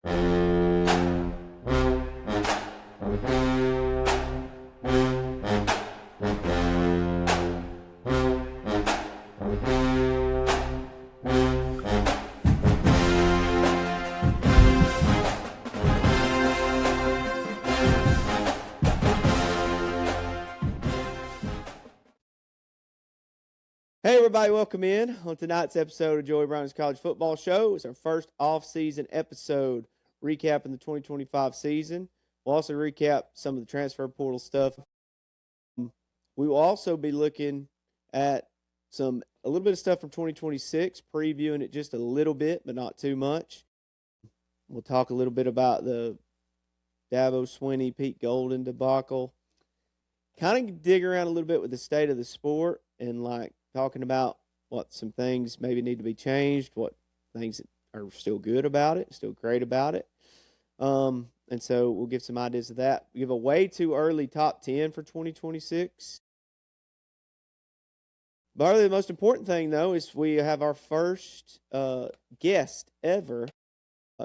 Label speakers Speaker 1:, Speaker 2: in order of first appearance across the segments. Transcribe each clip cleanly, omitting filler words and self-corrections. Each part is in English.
Speaker 1: Hey, everybody, welcome in on tonight's episode of Joey Brown's College Football Show. It's our first off-season episode recapping the 2025 season. We'll also recap some of the transfer portal stuff. We will also be looking at a little bit of stuff from 2026, previewing it just a little bit, but not too much. We'll talk a little bit about the Dabo Swinney, Pete Golden debacle. Kind of dig around a little bit with the state of the sport and talking about what some things maybe need to be changed, what things are still good about it, still great about it. And so we'll give some ideas of that. We give a way too early top 10 for 2026. But really the most important thing, though, is we have our first guest ever,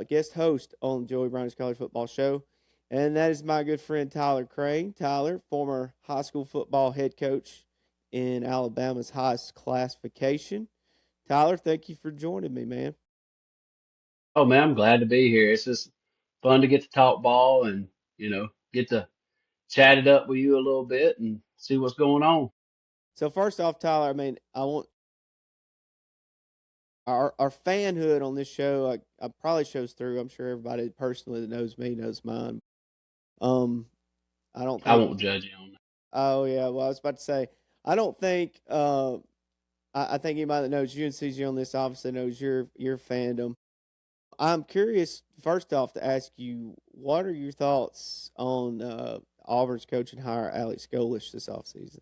Speaker 1: guest host on Joey Brown's College Football Show. And that is my good friend Tyler Crane. Tyler, former high school football head coach in Alabama's highest classification. Tyler, thank you for joining me, man.
Speaker 2: Oh man, I'm glad to be here. It's just fun to get to talk ball and, get to chat it up with you a little bit and see what's going on.
Speaker 1: So first off, Tyler, I want our fanhood on this show. I probably shows through. I'm sure everybody personally that knows me knows mine. I don't
Speaker 2: I
Speaker 1: think.
Speaker 2: won't judge you on that.
Speaker 1: Oh yeah, well I was about to say I don't think. I think anybody that knows you and sees you on this obviously knows your fandom. I'm curious, first off, to ask you, what are your thoughts on Auburn's coaching hire, Alex Golish, this offseason?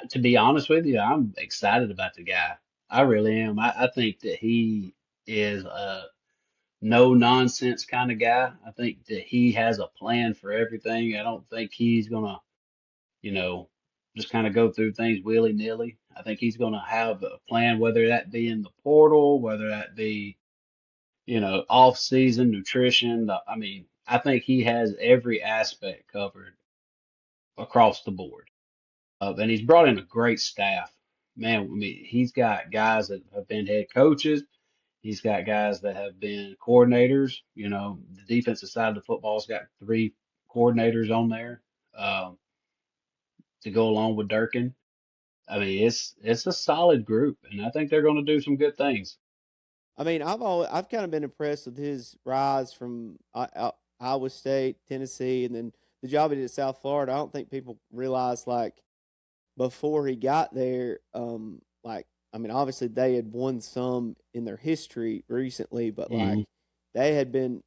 Speaker 2: To be honest with you, I'm excited about the guy. I really am. I think that he is a no nonsense kind of guy. I think that he has a plan for everything. I don't think he's gonna, you know, just kind of go through things willy nilly. I think he's gonna have a plan, whether that be in the portal, whether that be off season nutrition. I think he has every aspect covered across the board. And he's brought in a great staff. Man, he's got guys that have been head coaches. He's got guys that have been coordinators. The defensive side of the football's got three coordinators on there to go along with Durkin. It's a solid group, and I think they're going to do some good things.
Speaker 1: I've kind of been impressed with his rise from Iowa State, Tennessee, and then the job he did at South Florida. I don't think people realize before he got there, obviously they had won some in their history recently, but
Speaker 2: hmm
Speaker 1: they had been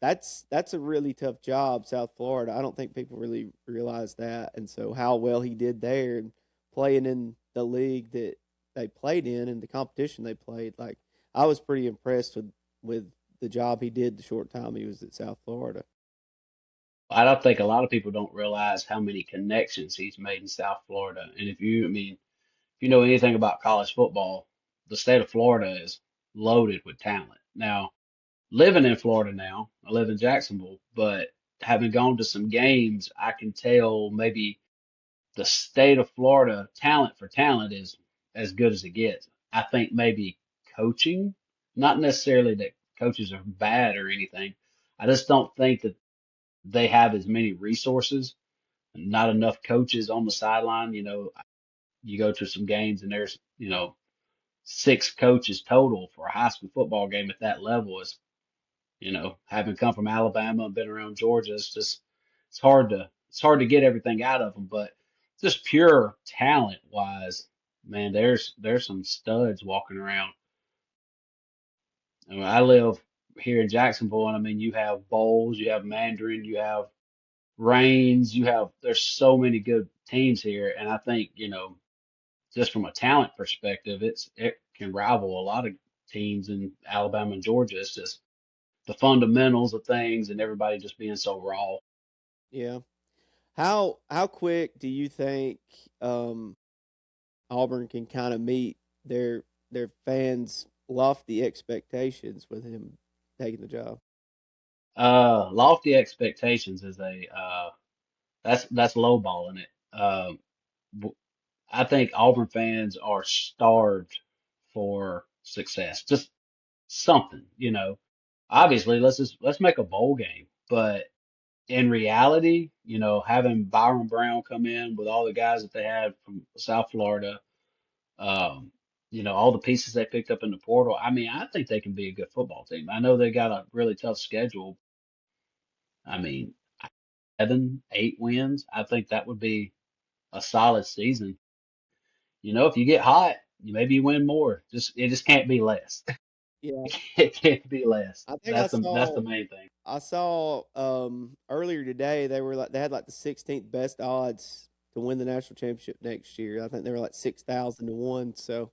Speaker 1: that's a really tough job, South Florida. I don't think people really realize that, and so how well he did there and playing in the league that they played in and the competition they played, I was pretty impressed with the job he did the short time he was at South Florida.
Speaker 2: I don't think a lot of people don't realize how many connections he's made in South Florida. And if you know anything about college football, the state of Florida is loaded with talent. Now, living in Florida now, I live in Jacksonville, but having gone to some games, I can tell maybe the state of Florida, talent for talent, is as good as it gets. I think maybe coaching, not necessarily that coaches are bad or anything. I just don't think that they have as many resources, not enough coaches on the sideline. You go to some games and there's, six coaches total for a high school football game at that level is, having come from Alabama and been around Georgia, it's hard to get everything out of them, but just pure talent wise, man, there's some studs walking around. I live here in Jacksonville, and you have Bowles, you have Mandarin, you have Reigns, there's so many good teams here, and I think, just from a talent perspective, it can rival a lot of teams in Alabama and Georgia. It's just the fundamentals of things and everybody just being so raw.
Speaker 1: Yeah. How quick do you think um, Auburn can kind of meet their fans' lofty expectations with him taking the job.
Speaker 2: Lofty expectations is that's lowballing it. W- I think Auburn fans are starved for success, just something, you know. Obviously, let's make a bowl game, but in reality, you know, having Byron Brown come in with all the guys that they had from South Florida, um, you know, all the pieces they picked up in the portal. I mean, I think they can be a good football team. I know they got a really tough schedule. I mean, 7, 8 wins. I think that would be a solid season. You know, if you get hot, you maybe win more. It just can't be less.
Speaker 1: Yeah,
Speaker 2: It can't be less.
Speaker 1: I think
Speaker 2: That's the main thing.
Speaker 1: I saw earlier today they had like the 16th best odds to win the national championship next year. I think they were like 6,000 to 1. So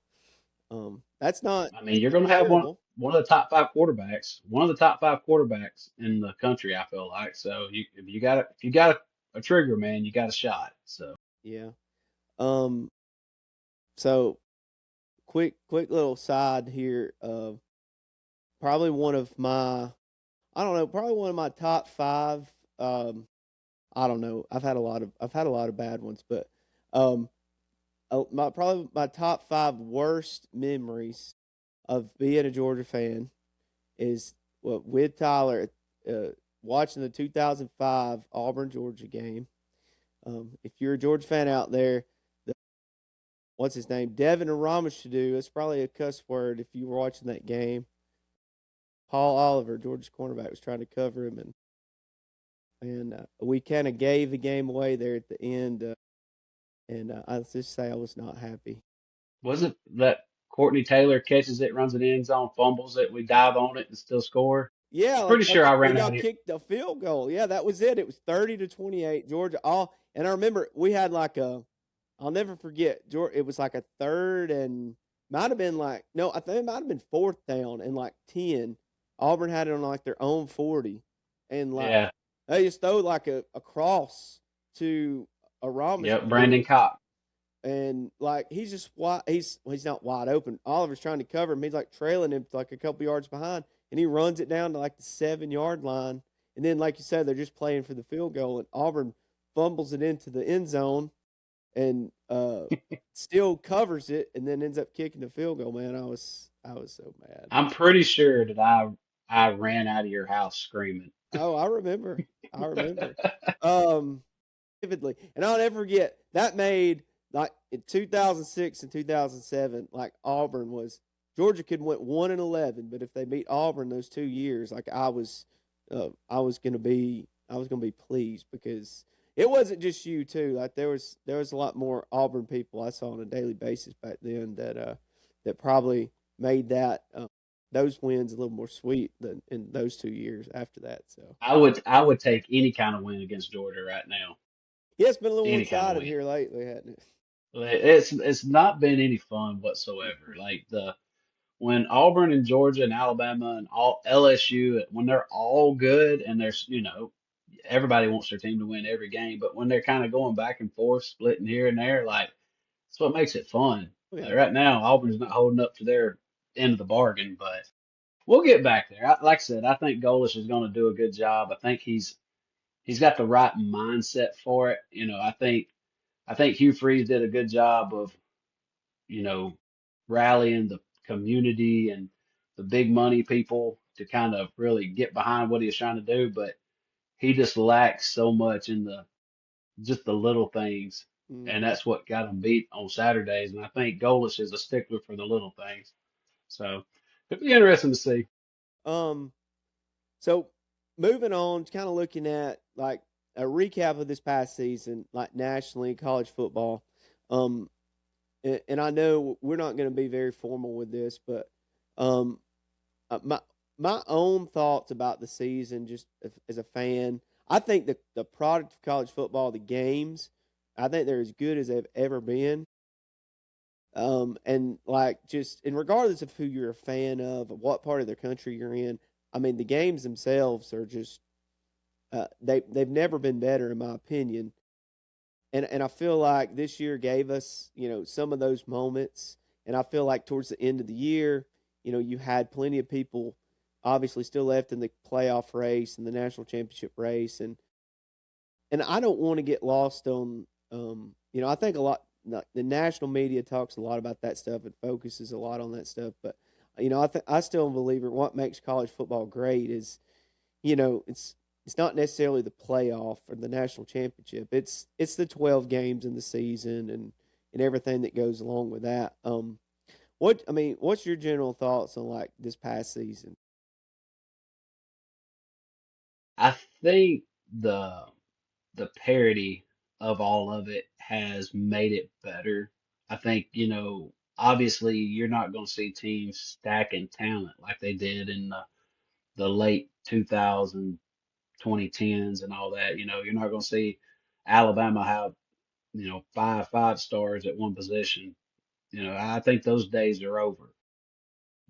Speaker 2: I mean,
Speaker 1: that's
Speaker 2: you're
Speaker 1: not
Speaker 2: going to have
Speaker 1: terrible.
Speaker 2: one of the top five quarterbacks, one of the top five quarterbacks in the country. I feel like so. If you got a trigger, man, you got a shot. So
Speaker 1: Yeah. Um. So quick little side here. Probably one of my I don't know, probably one of my top five. I don't know. I've had a lot of bad ones, but um, probably my top five worst memories of being a Georgia fan is with Tyler uh, watching the 2005 Auburn Georgia game. If you're a Georgia fan out there, the, what's his name, Devin Aramashadu, it's probably a cuss word if you were watching that game. Paul Oliver, Georgia's cornerback, was trying to cover him, and we kind of gave the game away there at the end. And I just say I was not happy.
Speaker 2: was it that Courtney Taylor catches it, runs it in zone, fumbles it, we dive on it and still score?
Speaker 1: Yeah, like
Speaker 2: Pretty sure I ran
Speaker 1: y'all
Speaker 2: out here.
Speaker 1: kicked the field goal. Yeah, that was it. It was 30-28, Georgia. All and I remember we had like I'll never forget. Georgia, it was like a third and might have been like no, I think it might have been fourth down and like 10. Auburn had it on like their own 40, and like
Speaker 2: Yeah,
Speaker 1: they just throw like a cross to a Ramish
Speaker 2: yep, Brandon
Speaker 1: dude,
Speaker 2: Cox.
Speaker 1: and like he's just wide. He's not wide open. Oliver's trying to cover him. He's like trailing him like a couple yards behind, and he runs it down to like the 7 yard line. And then, like you said, they're just playing for the field goal, and Auburn fumbles it into the end zone and still covers it, and then ends up kicking the field goal. Man, I was so mad.
Speaker 2: I'm pretty sure that I ran out of your house screaming.
Speaker 1: Oh, I remember. I remember. Um, vividly. And I'll never forget that made like in 2006 and 2007, like Auburn was Georgia could went 1-11, but if they beat Auburn those 2 years, like I was gonna be pleased because it wasn't just you too. Like there was a lot more Auburn people I saw on a daily basis back then that probably made those wins a little more sweet than in those 2 years after that. So
Speaker 2: I would take any kind of win against Georgia right now.
Speaker 1: yeah, it's been a little one
Speaker 2: Any kind of
Speaker 1: sided
Speaker 2: win.
Speaker 1: here lately, hasn't it?
Speaker 2: It's not been any fun whatsoever. Like the when Auburn and Georgia and Alabama and all LSU when they're all good and there's you know everybody wants their team to win every game, but when they're kind of going back and forth, splitting here and there, like that's what makes it fun.
Speaker 1: Oh,
Speaker 2: Like
Speaker 1: yeah.
Speaker 2: right now, Auburn's not holding up to their end of the bargain, but we'll get back there. Like I said, I think Golish is going to do a good job. I think he's got the right mindset for it. You know, I think Hugh Freeze did a good job of you know rallying the community and the big money people to kind of really get behind what he was trying to do, but he just lacks so much in the just the little things, and
Speaker 1: Mhm.
Speaker 2: that's what got him beat on Saturdays. And I think Golish is a stickler for the little things. So it'd be interesting to see.
Speaker 1: Um, so moving on, kind of looking at like a recap of this past season, like nationally in college football. Um, and I know we're not going to be very formal with this, but um, my own thoughts about the season, just as a fan, I think the product of college football, the games, I think they're as good as they've ever been. And like just and regardless of who you're a fan of, what part of the country you're in, I mean the games themselves are just they've never been better in my opinion. And I feel like this year gave us some of those moments. And I feel like towards the end of the year, you had plenty of people. obviously still left in the playoff race and the national championship race, and I don't want to get lost on, I think a lot the national media talks a lot about that stuff and focuses a lot on that stuff, but I still believe what makes college football great is, it's not necessarily the playoff or the national championship. It's the 12 games in the season and everything that goes along with that. What's your general thoughts on like this past season?
Speaker 2: I think the parody of all of it has made it better. I think, obviously you're not going to see teams stacking talent like they did in the late 2000, 2010s and all that. You're not going to see Alabama have, five stars at one position. I think those days are over.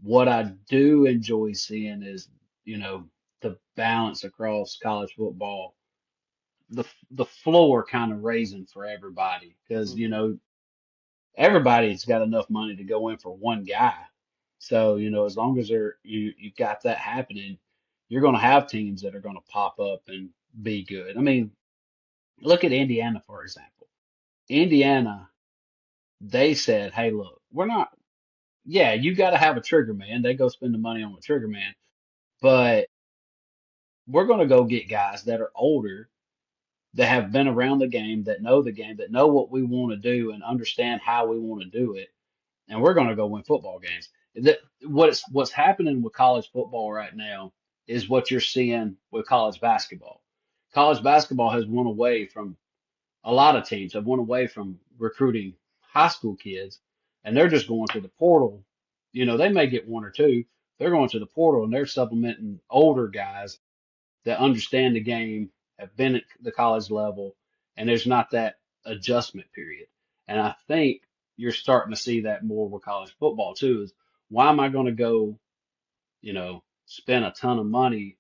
Speaker 2: What I do enjoy seeing is, you know, the balance across college football, the floor kind of raising for everybody because
Speaker 1: Hmm.
Speaker 2: everybody's got enough money to go in for one guy. So as long as you got that happening, you're going to have teams that are going to pop up and be good. I mean, look at Indiana for example. Indiana, they said, "Hey, look, we're not. Yeah, you got to have a trigger man. They go spend the money on a trigger man, but we're going to go get guys that are older." That have been around the game, that know what we want to do and understand how we want to do it, and we're going to go win football games. What's happening with college football right now is what you're seeing with college basketball. College basketball has won away from a lot of teams have won away from recruiting high school kids, and they're just going to the portal. They may get one or two. They're going to the portal and they're supplementing older guys that understand the game, have been at the college level, and there's not that adjustment period. And I think you're starting to see that more with college football too. Is why am I going to go, spend a ton of money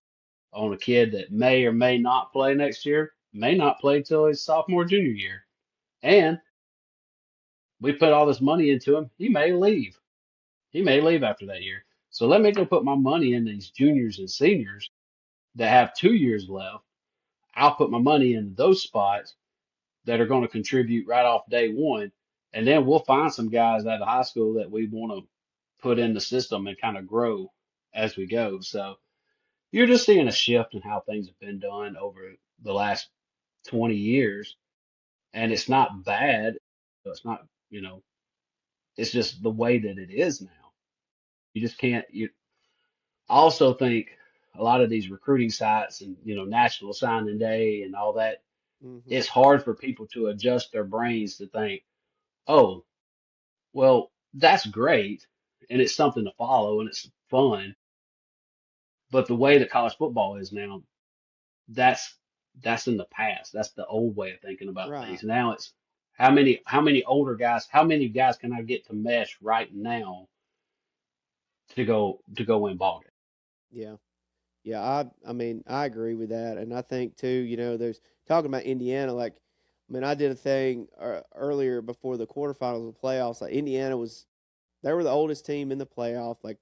Speaker 2: on a kid that may or may not play next year, may not play till his sophomore, junior year, and we put all this money into him, he may leave. He may leave after that year. So let me go put my money in these juniors and seniors that have 2 years left. I'll put my money into those spots that are going to contribute right off day one. And then we'll find some guys out of high school that we want to put in the system and kind of grow as we go. So you're just seeing a shift in how things have been done over the last 20 years. And it's not bad. It's not, it's just the way that it is now. You just can't, I also think a lot of these recruiting sites and, National Signing Day and all that,
Speaker 1: Hmm.
Speaker 2: it's hard for people to adjust their brains to think, oh, well, that's great and it's something to follow and it's fun. But the way that college football is now, that's that's in the past. That's the old way of thinking about
Speaker 1: Right.
Speaker 2: things. Now it's how many guys can I get to mesh right now to go win ball games?
Speaker 1: Yeah. Yeah. I agree with that, and I think too. There's talking about Indiana. Like, I did a thing earlier before the quarterfinals of the playoffs. Like, they were the oldest team in the playoff. Like,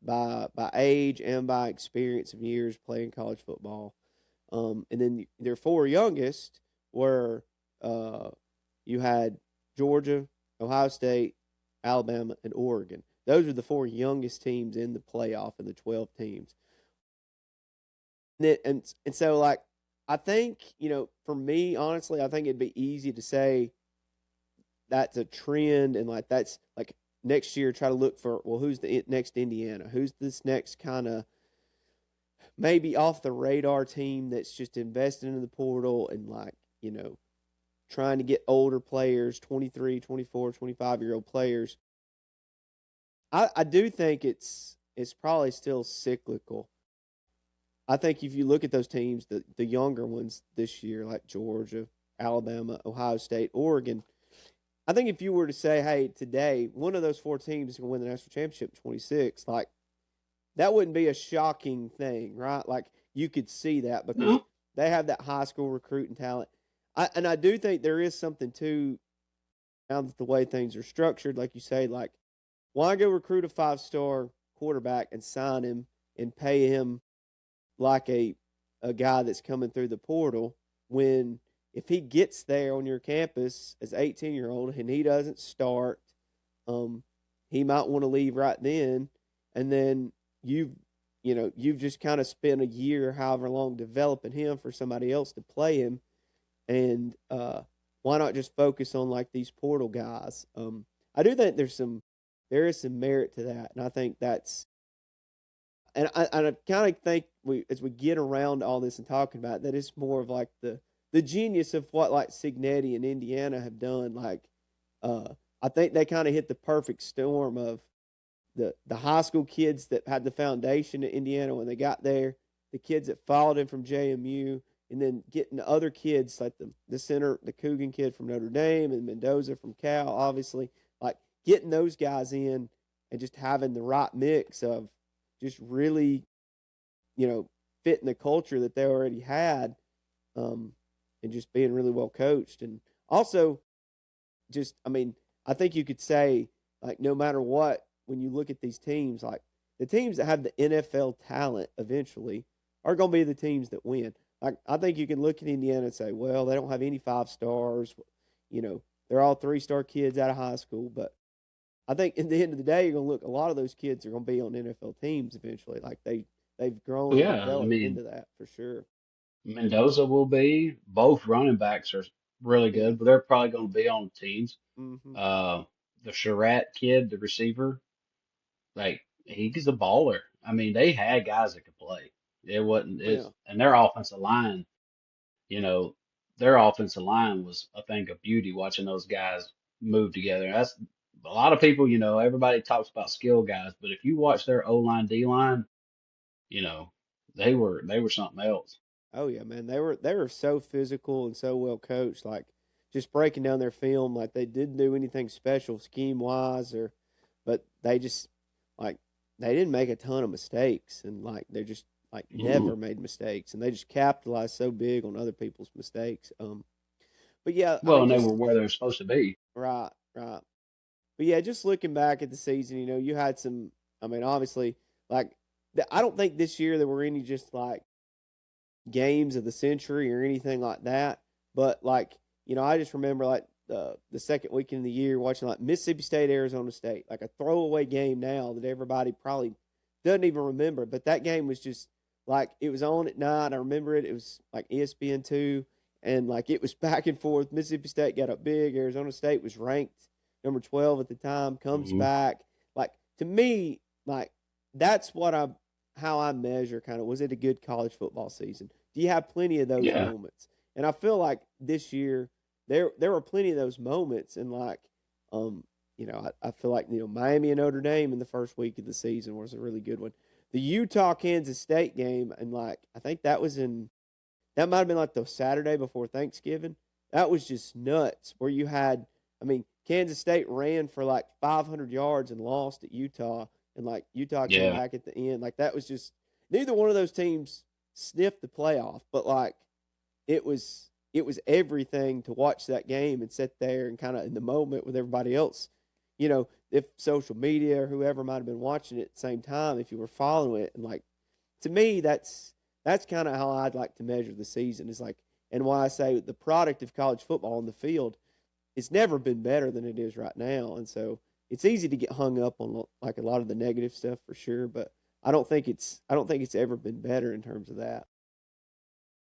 Speaker 1: by age and by experience of years playing college football. And then their four youngest were uh, you had Georgia, Ohio State, Alabama, and Oregon. Those are the four youngest teams in the playoff in the 12 teams. And so, like, I think, for me, honestly, I think it'd be easy to say that's a trend, and like that's like next year try to look for, well, who's the next Indiana, who's this next kind of maybe off the radar team that's just investing in the portal and, like, trying to get older players, 23, 24, 25-year-old players. I do think it's probably still cyclical. I think if you look at those teams, the younger ones this year, like Georgia, Alabama, Ohio State, Oregon, I think if you were to say, hey, today, one of those four teams is going to win the national championship in 26, like, that wouldn't be a shocking thing, right? Like, you could see that because
Speaker 2: No,
Speaker 1: they have that high school recruiting talent. And I do think there is something to now that the way things are structured, like you say, like, why go recruit a 5-star quarterback and sign him and pay him like a guy that's coming through the portal when if he gets there on your campus as 18-year-old and he doesn't start, um, he might want to leave right then, and then you've just kind of spent a year, however long, developing him for somebody else to play him, and why not just focus on like these portal guys? I do think there is some merit to that, and I think that's and I kind of think we as we get around all this and talking about it, that it's more of like the genius of what like Signetti and Indiana have done. Like, uh, I think they kind of hit the perfect storm of the high school kids that had the foundation at Indiana when they got there, the kids that followed him from JMU, and then getting the other kids like the center, the Coogan kid from Notre Dame, and Mendoza from Cal, obviously, like getting those guys in and just having the right mix of just really, fitting the culture that they already had, um, and just being really well coached. And also, just, I mean, I think you could say, like, no matter what, when you look at these teams, like the teams that have the NFL talent eventually are going to be the teams that win. Like, I think you can look at Indiana and say, well, they don't have any 5 stars. They're all 3-star kids out of high school. But I think at the end of the day, you're going to look, a lot of those kids are going to be on NFL teams eventually. Like, they've
Speaker 2: Well,
Speaker 1: grown and
Speaker 2: yeah, I
Speaker 1: developed
Speaker 2: mean,
Speaker 1: into that for sure.
Speaker 2: Mendoza will be. Both running backs are really
Speaker 1: Yeah.
Speaker 2: good, but they're probably going to be on teams.
Speaker 1: Hmm.
Speaker 2: Uh, the Charette kid, the receiver, like he's a baller. I mean, they had guys that could play. It wasn't
Speaker 1: Yeah.
Speaker 2: it's and their offensive line, you know, their offensive line was a thing of beauty watching those guys move together. That's a lot of people, everybody talks about skill guys, but if you watch their O line, D line, you know, they were something else.
Speaker 1: Oh yeah, man. They were so physical and so well coached. Like just breaking down their film, like they didn't do anything special scheme wise, but they just like they didn't make a ton of mistakes, and like they're just like
Speaker 2: Mm.
Speaker 1: never made mistakes, and they just capitalized so big on other people's mistakes. But yeah, I
Speaker 2: Well,
Speaker 1: mean,
Speaker 2: and they were
Speaker 1: just
Speaker 2: where they're supposed to be.
Speaker 1: right, right. But yeah, just looking back at the season, you had some. I mean, obviously, like I don't think this year there were any just like games of the century or anything like that. But like, I just remember like the second weekend of the year watching like Mississippi State, Arizona State, like a throwaway game now that everybody probably doesn't even remember. But that game was just like it was on at night. I remember it. It was like ESPN2, and like it was back and forth. Mississippi State got up big. Arizona State was ranked number 12 at the time. Comes
Speaker 2: Hmm.
Speaker 1: back. Like to me, like that's what I how I measure kind of was it a good college football season? Do you have plenty of those
Speaker 2: Yeah.
Speaker 1: moments? And I feel like this year there were plenty of those moments, and like um I feel like Miami and Notre Dame in the first week of the season was a really good one. The Utah Kansas State game, and like I think that might have been like the Saturday before Thanksgiving. That was just nuts. Where you had, I mean, Kansas State ran for like 500 yards and lost at Utah, and like Utah came
Speaker 2: Yeah.
Speaker 1: back at the end. Like that was just neither one of those teams sniffed the playoff, but like it was everything to watch that game and sit there and kind of in the moment with everybody else. If social media or whoever might have been watching it at the same time, if you were following it, and like to me, that's kind of how I'd like to measure the season. Is like, and why I say the product of college football on the field, it's never been better than it is right now, and so it's easy to get hung up on like a lot of the negative stuff for sure. But I don't think it's ever been better in terms of that.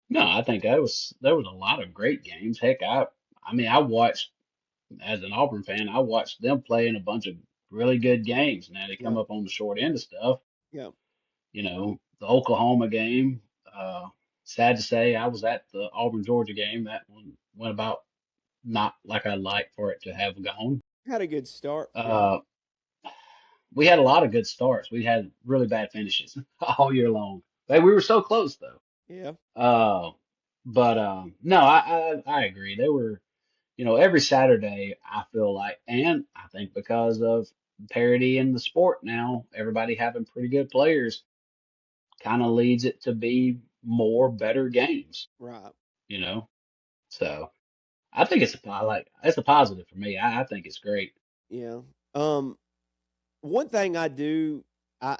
Speaker 2: No, I think there was a lot of great games. Heck, I mean, I watched as an Auburn fan, I watched them play in a bunch of really good games. Now they come
Speaker 1: Yeah,
Speaker 2: up on the short end of stuff.
Speaker 1: yeah,
Speaker 2: The Oklahoma game. Uh, Sad to say, I was at the Auburn Georgia game. That one went about not like I'd like for it to have gone.
Speaker 1: had a good start for y'all.
Speaker 2: Uh, we had a lot of good starts. We had really bad finishes all year long. But we were so close though.
Speaker 1: Yeah,
Speaker 2: Uh, but no, I agree. They were, every Saturday I feel like, and I think because of parity in the sport now, everybody having pretty good players kind of leads it to be more better games,
Speaker 1: right.
Speaker 2: you know. So I think it's a positive for me. I think it's great.
Speaker 1: Yeah. Um, One thing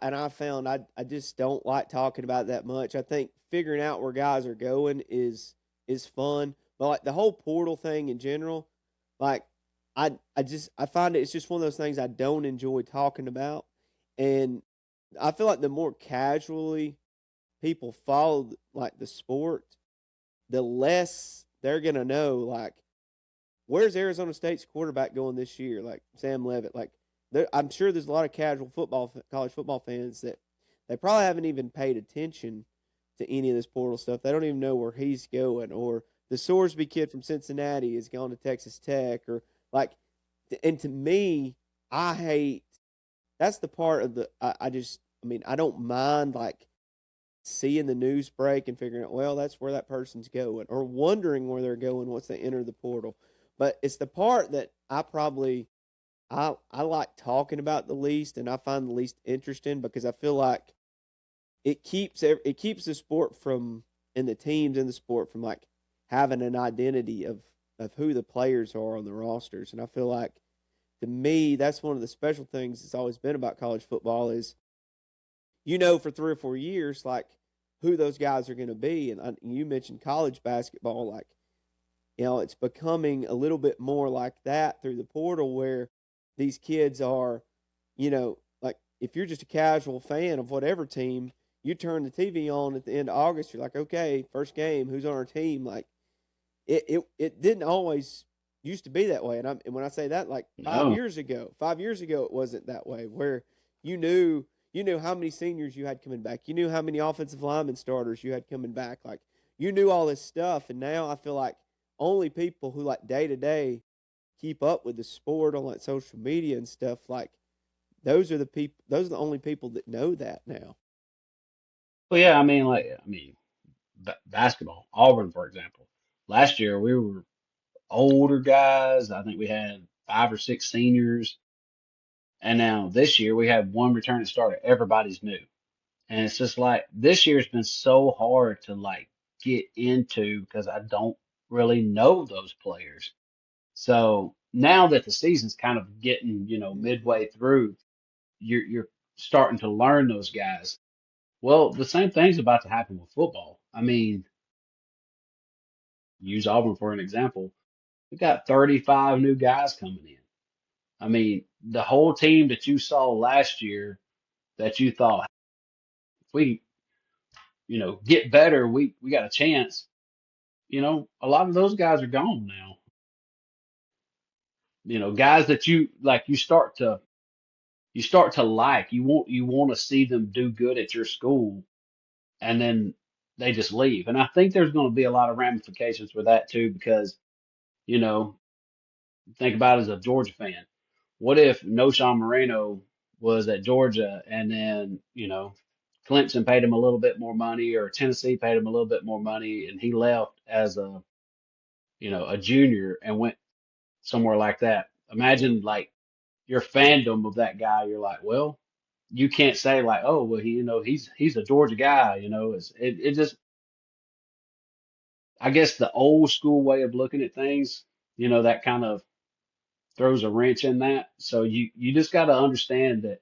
Speaker 1: I found I just don't like talking about it that much. I think figuring out where guys are going is fun, but like the whole portal thing in general, like I find it's just one of those things I don't enjoy talking about, and I feel like the more casually people follow like the sport, the less they're gonna know like where's Arizona State's quarterback going this year, like Sam Levitt. Like I'm sure there's a lot of casual college football fans that they probably haven't even paid attention to any of this portal stuff. They don't even know where he's going, or the Sorsby kid from Cincinnati is going to Texas Tech, or like. And to me, I hate that's the part of the I just I mean I don't mind like seeing the news break and figuring out, well, that's where that person's going, or wondering where they're going once they enter the portal. But it's the part that I like talking about the least, and I find the least interesting because I feel like it keeps the sport from and the teams in the sport from like having an identity of who the players are on the rosters. And I feel like to me that's one of the special things that's always been about college football is for 3 or 4 years, like who those guys are going to be. And you mentioned college basketball, like it's becoming a little bit more like that through the portal, where these kids are, like if you're just a casual fan of whatever team, you turn the TV on at the end of August, you're like, okay, first game, who's on our team? Like it didn't always used to be that way. And when I say that, like
Speaker 2: No,
Speaker 1: 5 years ago, it wasn't that way. Where you knew you knew how many seniors you had coming back, you knew how many offensive lineman starters you had coming back, like you knew all this stuff. And now I feel like only people who like day to day keep up with the sport on like social media and stuff, like those are the only people that know that now.
Speaker 2: well, yeah, basketball. Auburn, for example. Last year we were older guys. I think we had 5 or 6 seniors, and now this year we have one returning starter. Everybody's new, and it's just like this year's been so hard to like get into because I don't really know those players. So now that the season's kind of getting,
Speaker 1: Mm-hmm.
Speaker 2: midway through, you're starting to learn those guys. Well, the same thing's about to happen with football. I mean, use Auburn for an example. We got 35 new guys coming in. I mean, the whole team that you saw last year that you thought if we, get better, we got a chance. A lot of those guys are gone now. Guys that you like, you start to like, you want to see them do good at your school, and then they just leave. And I think there's going to be a lot of ramifications for that too, because, you know, think about it as a Georgia fan. What if No Moreno was at Georgia and then, Clemson paid him a little bit more money or Tennessee paid him a little bit more money and he left as a junior and went somewhere like that.
Speaker 1: Yeah,
Speaker 2: Imagine like your fandom of that guy. You're like, well, you can't say like, oh, well, he's a Georgia guy. It just, I guess the old school way of looking at things, that kind of throws a wrench in that. So you just got to understand that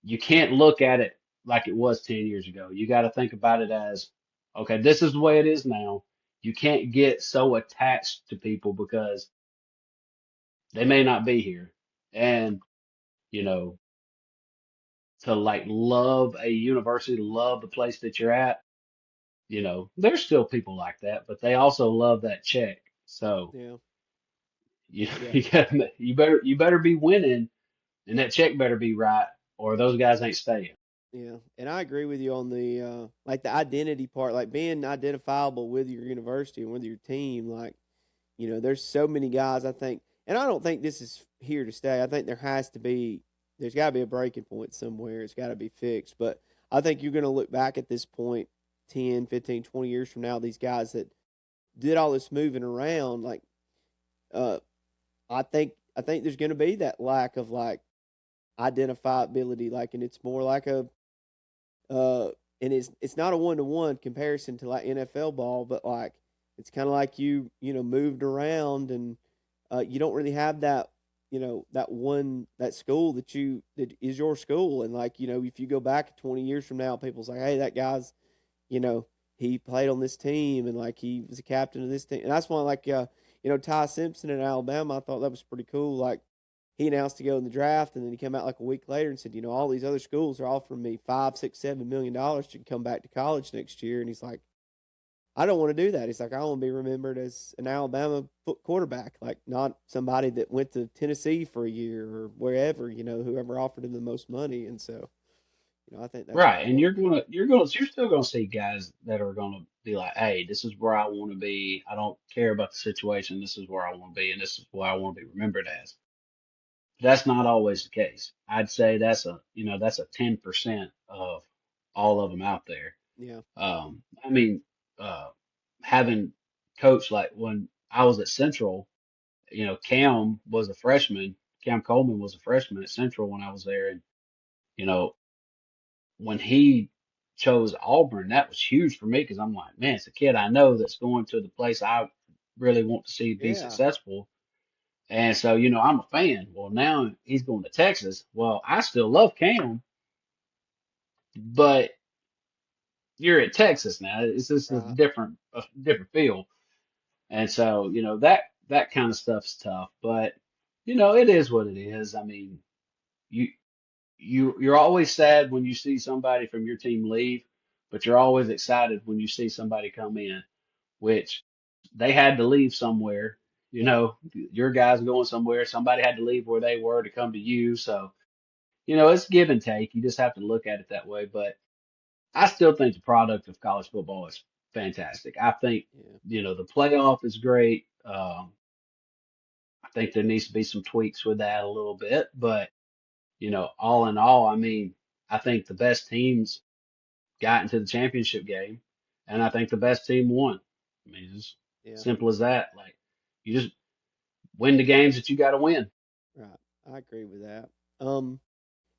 Speaker 2: you can't look at it like it was 10 years ago. You got to think about it as, okay, this is the way it is now. You can't get so attached to people because they may not be here. And, you know, to like love a university, love the place that you're at, there's still people like that, but they also love that check. So
Speaker 1: yeah,
Speaker 2: you
Speaker 1: yeah,
Speaker 2: you better be winning and that check better be right or those guys ain't staying.
Speaker 1: yeah. And I agree with you on the like the identity part, like being identifiable with your university and with your team. Like, there's so many guys I think, and I don't think this is here to stay. I think there's got to be a breaking point somewhere. It's got to be fixed. But I think you're going to look back at this point 10, 15, 20 years from now, these guys that did all this moving around, like, uh, I think there's going to be that lack of like identifiability, like, and it's more like uh, and it's not a 1-to-1 comparison to like NFL ball, but like it's kind of like moved around and you don't really have that. that school that is your school. And like, if you go back 20 years from now, people's like, hey, that guy's, you know, he played on this team and like he was a captain of this team. And that's why like, Ty Simpson in Alabama, I thought that was pretty cool. Like he announced to go in the draft and then he came out like a week later and said, all these other schools are offering me $5, $6, $7 million to come back to college next year. And he's like, I don't want to do that. He's like, I want to be remembered as an Alabama quarterback, like not somebody that went to Tennessee for a year or wherever, whoever offered him the most money. And so, I think that's
Speaker 2: Right. And
Speaker 1: cool.
Speaker 2: you're still gonna see guys that are gonna be like, hey, this is where I want to be. I don't care about the situation. This is where I want to be, and this is what I want to be remembered as. That's not always the case. I'd say that's a 10% of all of them out there.
Speaker 1: Yeah.
Speaker 2: I mean, uh, having coached like when I was at Central, Cam Coleman was a freshman at Central when I was there, and you know, when he chose Auburn, that was huge for me because I'm like, man, it's a kid I know that's going to the place I really want to see be
Speaker 1: Yeah.
Speaker 2: successful. And so, I'm a fan. Well, now he's going to Texas. Well, I still love Cam, but you're at Texas now. It's just
Speaker 1: Right.
Speaker 2: a different feel. And so, that kind of stuff's tough, but it is what it is. I mean, you you're always sad when you see somebody from your team leave, but you're always excited when you see somebody come in, which they had to leave somewhere. Your guys going somewhere. Somebody had to leave where they were to come to you. So, it's give and take. You just have to look at it that way. But I still think the product of college football is fantastic. I think,
Speaker 1: Yeah.
Speaker 2: the playoff is great. I think there needs to be some tweaks with that a little bit, but all in all, I mean, I think the best teams got into the championship game, and I think the best team won. I mean, it's
Speaker 1: Yeah.
Speaker 2: simple as that. Like, you just win the games that you got to win.
Speaker 1: Right. I agree with that. And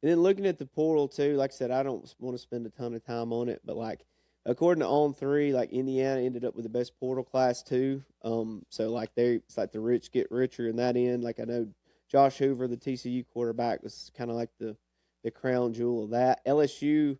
Speaker 1: then looking at the portal too, like I said, I don't want to spend a ton of time on it, but like according to On3, like Indiana ended up with the best portal class too. So like it's like the rich get richer in that end. Like I know Josh Hoover, the TCU quarterback, was kind of like the crown jewel of that. LSU,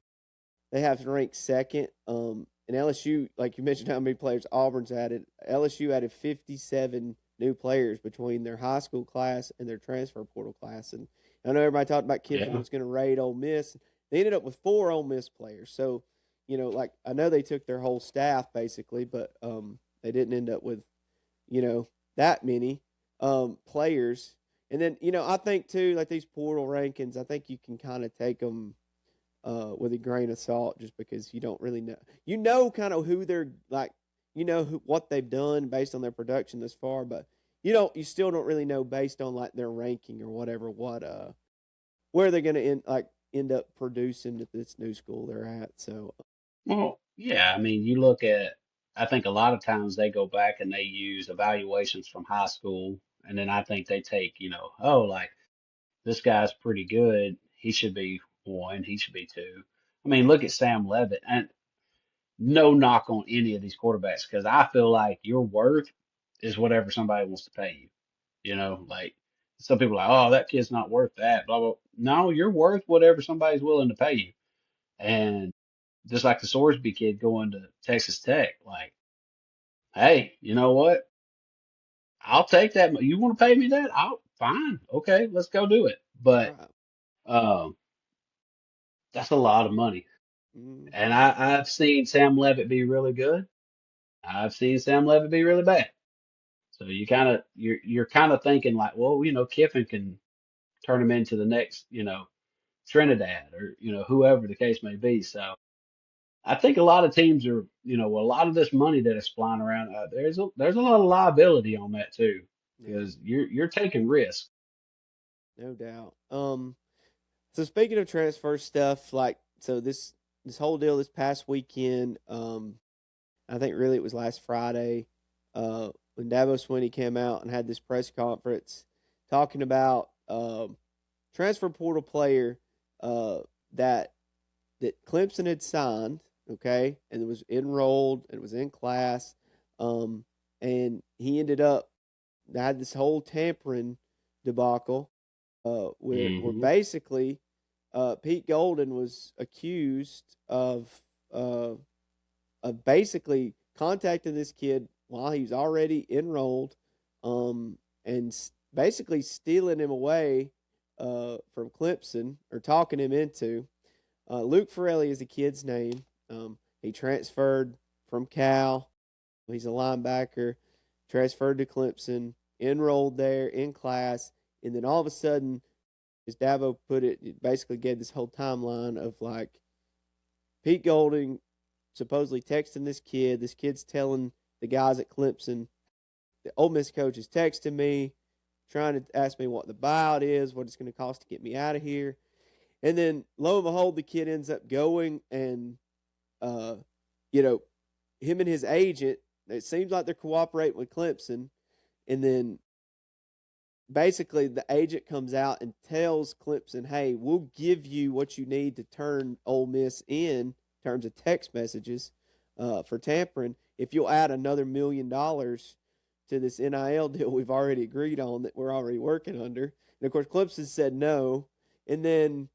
Speaker 1: they have ranked second. And LSU, like you mentioned, how many players Auburn's added. LSU added 57 new players between their high school class and their transfer portal class. And I know everybody talked about Kiffin
Speaker 2: Yeah.
Speaker 1: was going to raid Ole Miss. They ended up with 4 Ole Miss players. So, like I know they took their whole staff basically, but they didn't end up with, that many players. And then, I think too, like these portal rankings, I think you can kind of take them with a grain of salt, just because you don't really know. You know, kind of who they're like. What they've done based on their production this far, but You still don't really know based on like their ranking or whatever where they're going to end up producing at this new school they're at. So
Speaker 2: Well, yeah. I mean, you look at. I think a lot of times they go back and they use evaluations from high school, and then I think they take, oh, like this guy's pretty good. He should be one. He should be two. I mean, look at Sam Levitt, and no knock on any of these quarterbacks because I feel like your worth is whatever somebody wants to pay you. Like some people are like, oh, that kid's not worth that. Blah blah. No, you're worth whatever somebody's willing to pay you. And just like the Sorsby kid going to Texas Tech, like, hey, you know what? I'll take that. You want to pay me that? I'll fine. Okay, let's go do it. But
Speaker 1: right.
Speaker 2: um, that's a lot of money.
Speaker 1: Mm-hmm.
Speaker 2: And I've seen Sam Levitt be really good. I've seen Sam Levitt be really bad. So you're kind of thinking like, well, Kiffin can turn him into the next, Trinidad or whoever the case may be. So I think a lot of teams are, a lot of this money that is flying around. There's a lot of liability on that too,
Speaker 1: Yeah,
Speaker 2: because you're taking risks.
Speaker 1: no doubt. So speaking of transfer stuff, like so this whole deal this past weekend, I think really it was last Friday, when Dabo Swinney came out and had this press conference talking about transfer portal player uh, that Clemson had signed, okay, and it was enrolled and it was in class, um, and he ended up had this whole tampering debacle, where
Speaker 2: Hmm.
Speaker 1: basically Pete Golden was accused uh, of basically contacting this kid while he was already enrolled, and basically stealing him away from Clemson or talking him into. Luke Farrelly is the kid's name. He transferred from Cal. He's a linebacker. Transferred to Clemson, enrolled there in class, and then all of a sudden, as Dabo put it basically gave this whole timeline of like Pete Golding supposedly texting this kid. This kid's telling the guys at Clemson, the Ole Miss coach is texting me, trying to ask me what the buyout is, what it's going to cost to get me out of here. And then lo and behold, the kid ends up going and, uh, you know, him and his agent, it seems like they're cooperating with Clemson. And then basically the agent comes out and tells Clemson, hey, we'll give you what you need to turn Ole Miss in terms of text messages for tampering if you'll add another $1 million to this NIL deal we've already agreed on that we're already working under. And of course, Clemson said no. And then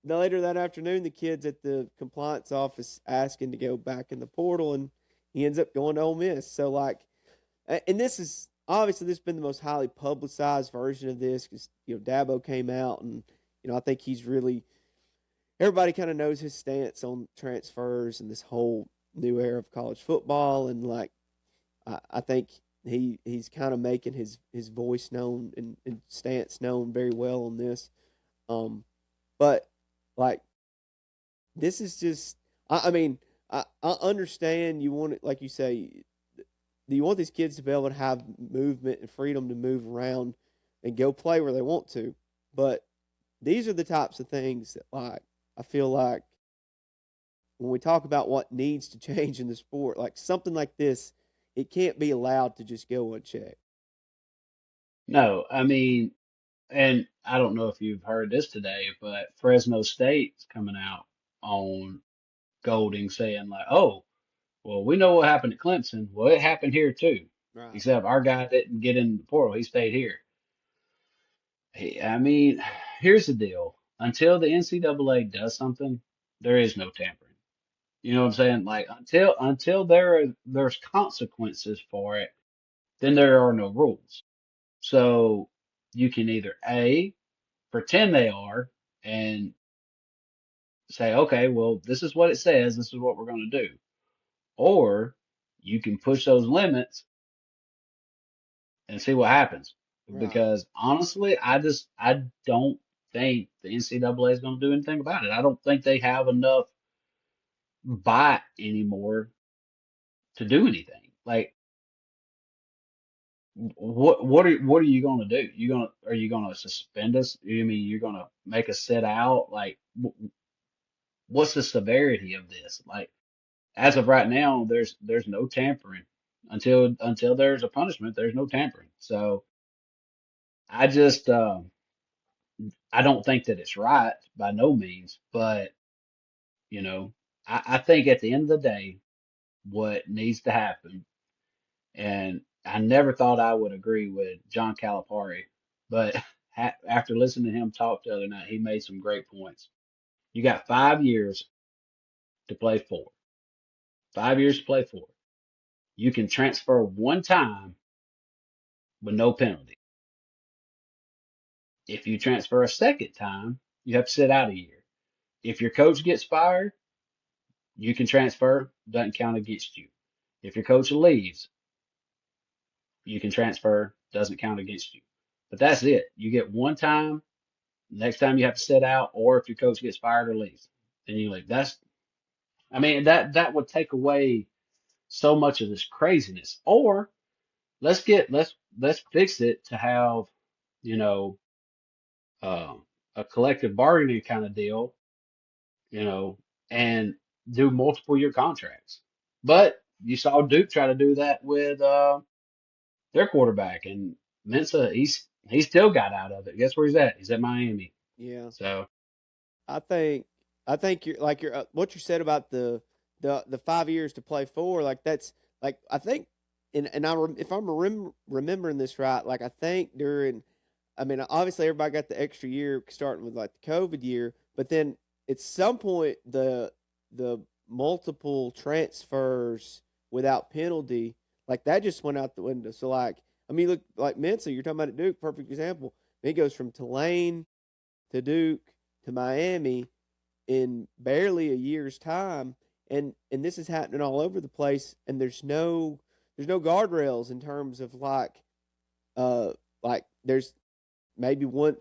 Speaker 1: later that afternoon, the kid's at the compliance office asking to go back in the portal, and he ends up going to Ole Miss. So, like, and this is obviously this has been the most highly publicized version of this because Dabo came out and I think he's really everybody kind of knows his stance on transfers and this whole new era of college football, and like I think he's kind of making his voice known and stance known very well on this. But like this is just I mean I understand you want it like you say. Do you want these kids to be able to have movement and freedom to move around and go play where they want to? But these are the types of things that, like, I feel like when we talk about what needs to change in the sport, like something like this, it can't be allowed to just go unchecked.
Speaker 2: No, I mean, and I don't know if you've heard this today, but Fresno State's coming out on Golding saying like, "Oh, well, we know what happened at Clemson. Well, it happened here too,
Speaker 1: Right.
Speaker 2: except our guy didn't get in the portal. He stayed here." I mean, here's the deal. Until the NCAA does something, there is no tampering. You know what I'm saying? Like until there's consequences for it, then there are no rules. So you can either A, pretend they are and say, okay, well, this is what it says, this is what we're going to do. Or you can push those limits and see what happens.
Speaker 1: Right.
Speaker 2: Because honestly, I don't think the NCAA is going to do anything about it. I don't think they have enough bite anymore to do anything. Like, what are you going to do? Are you going to suspend us? You mean you're going to make us sit out? Like, what's the severity of this? Like, as of right now, there's no tampering until there's a punishment. There's no tampering. So I just I don't think that it's right by no means, but you know I think at the end of the day, what needs to happen, and I never thought I would agree with John Calipari, but after listening to him talk the other night, he made some great points. You got 5 years to play for. 5 years to play for. You can transfer one time with no penalty. If you transfer a second time, you have to sit out a year. If your coach gets fired, you can transfer, doesn't count against you. If your coach leaves, you can transfer, doesn't count against you. But that's it. You get one time. Next time you have to sit out, or if your coach gets fired or leaves, then you leave. I mean, that would take away so much of this craziness. Or let's fix it to have, you know, a collective bargaining kind of deal, you know, and do multiple year contracts. But you saw Duke try to do that with their quarterback, and Mensa he still got out of it. Guess where he's at? He's at Miami.
Speaker 1: Yeah.
Speaker 2: So
Speaker 1: I think you're like you're what you said about the 5 years to play for. Like that's like I think, if I'm remembering this right, like I think during I mean, obviously everybody got the extra year starting with like the COVID year, but then at some point the multiple transfers without penalty, like that just went out the window. So like, I mean, look like Mensa, you're talking about at Duke, perfect example. He goes from Tulane to Duke to Miami in barely a year's time, and this is happening all over the place, and there's no guardrails in terms of uh like there's maybe one,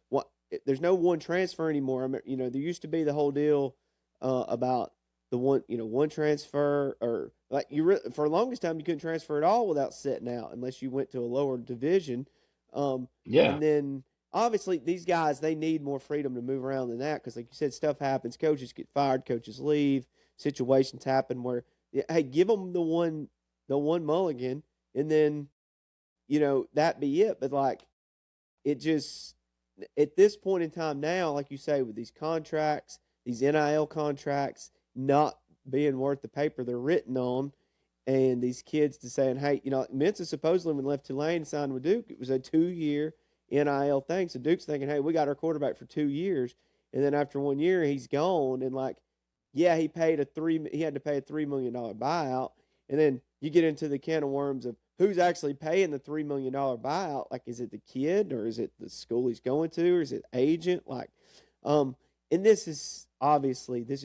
Speaker 1: what, there's no one transfer anymore. I mean, there used to be the whole deal about the one transfer, or like for the longest time you couldn't transfer at all without sitting out unless you went to a lower division. Um,
Speaker 2: Yeah,
Speaker 1: and then obviously these guys, they need more freedom to move around than that because, like you said, stuff happens. Coaches get fired, coaches leave, situations happen where, yeah, hey, give them the one mulligan, and then that be it. But like it just at this point in time now, like you say, with these contracts, these NIL contracts not being worth the paper they're written on, and these kids to saying, hey, Mensa supposedly when left Tulane and signed with Duke, it was a 2 year NIL thing. So Duke's thinking, hey, we got our quarterback for 2 years, and then after 1 year he's gone, and like, yeah, he had to pay a $3 million buyout, and then you get into the can of worms of who's actually paying the $3 million buyout. Like, is it the kid, or is it the school he's going to, or is it agent? Like, um, and this is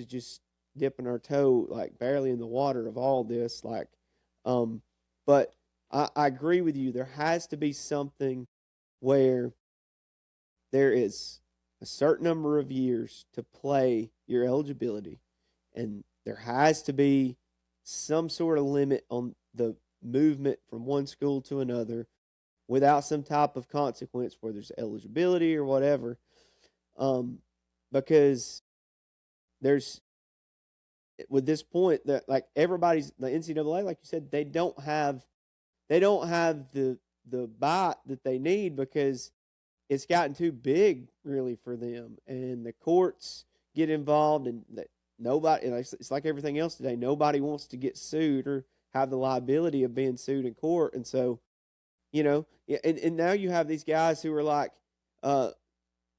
Speaker 1: just dipping our toe like barely in the water of all this. Like, um, but I agree with you. There has to be something where there is a certain number of years to play your eligibility, and there has to be some sort of limit on the movement from one school to another without some type of consequence where there's eligibility or whatever. Um, because there's with this point that like everybody's the NCAA, like you said, they don't have the bite that they need because it's gotten too big really for them, and the courts get involved, and nobody. And it's like everything else today. Nobody wants to get sued or have the liability of being sued in court, and so yeah, and now you have these guys who are uh,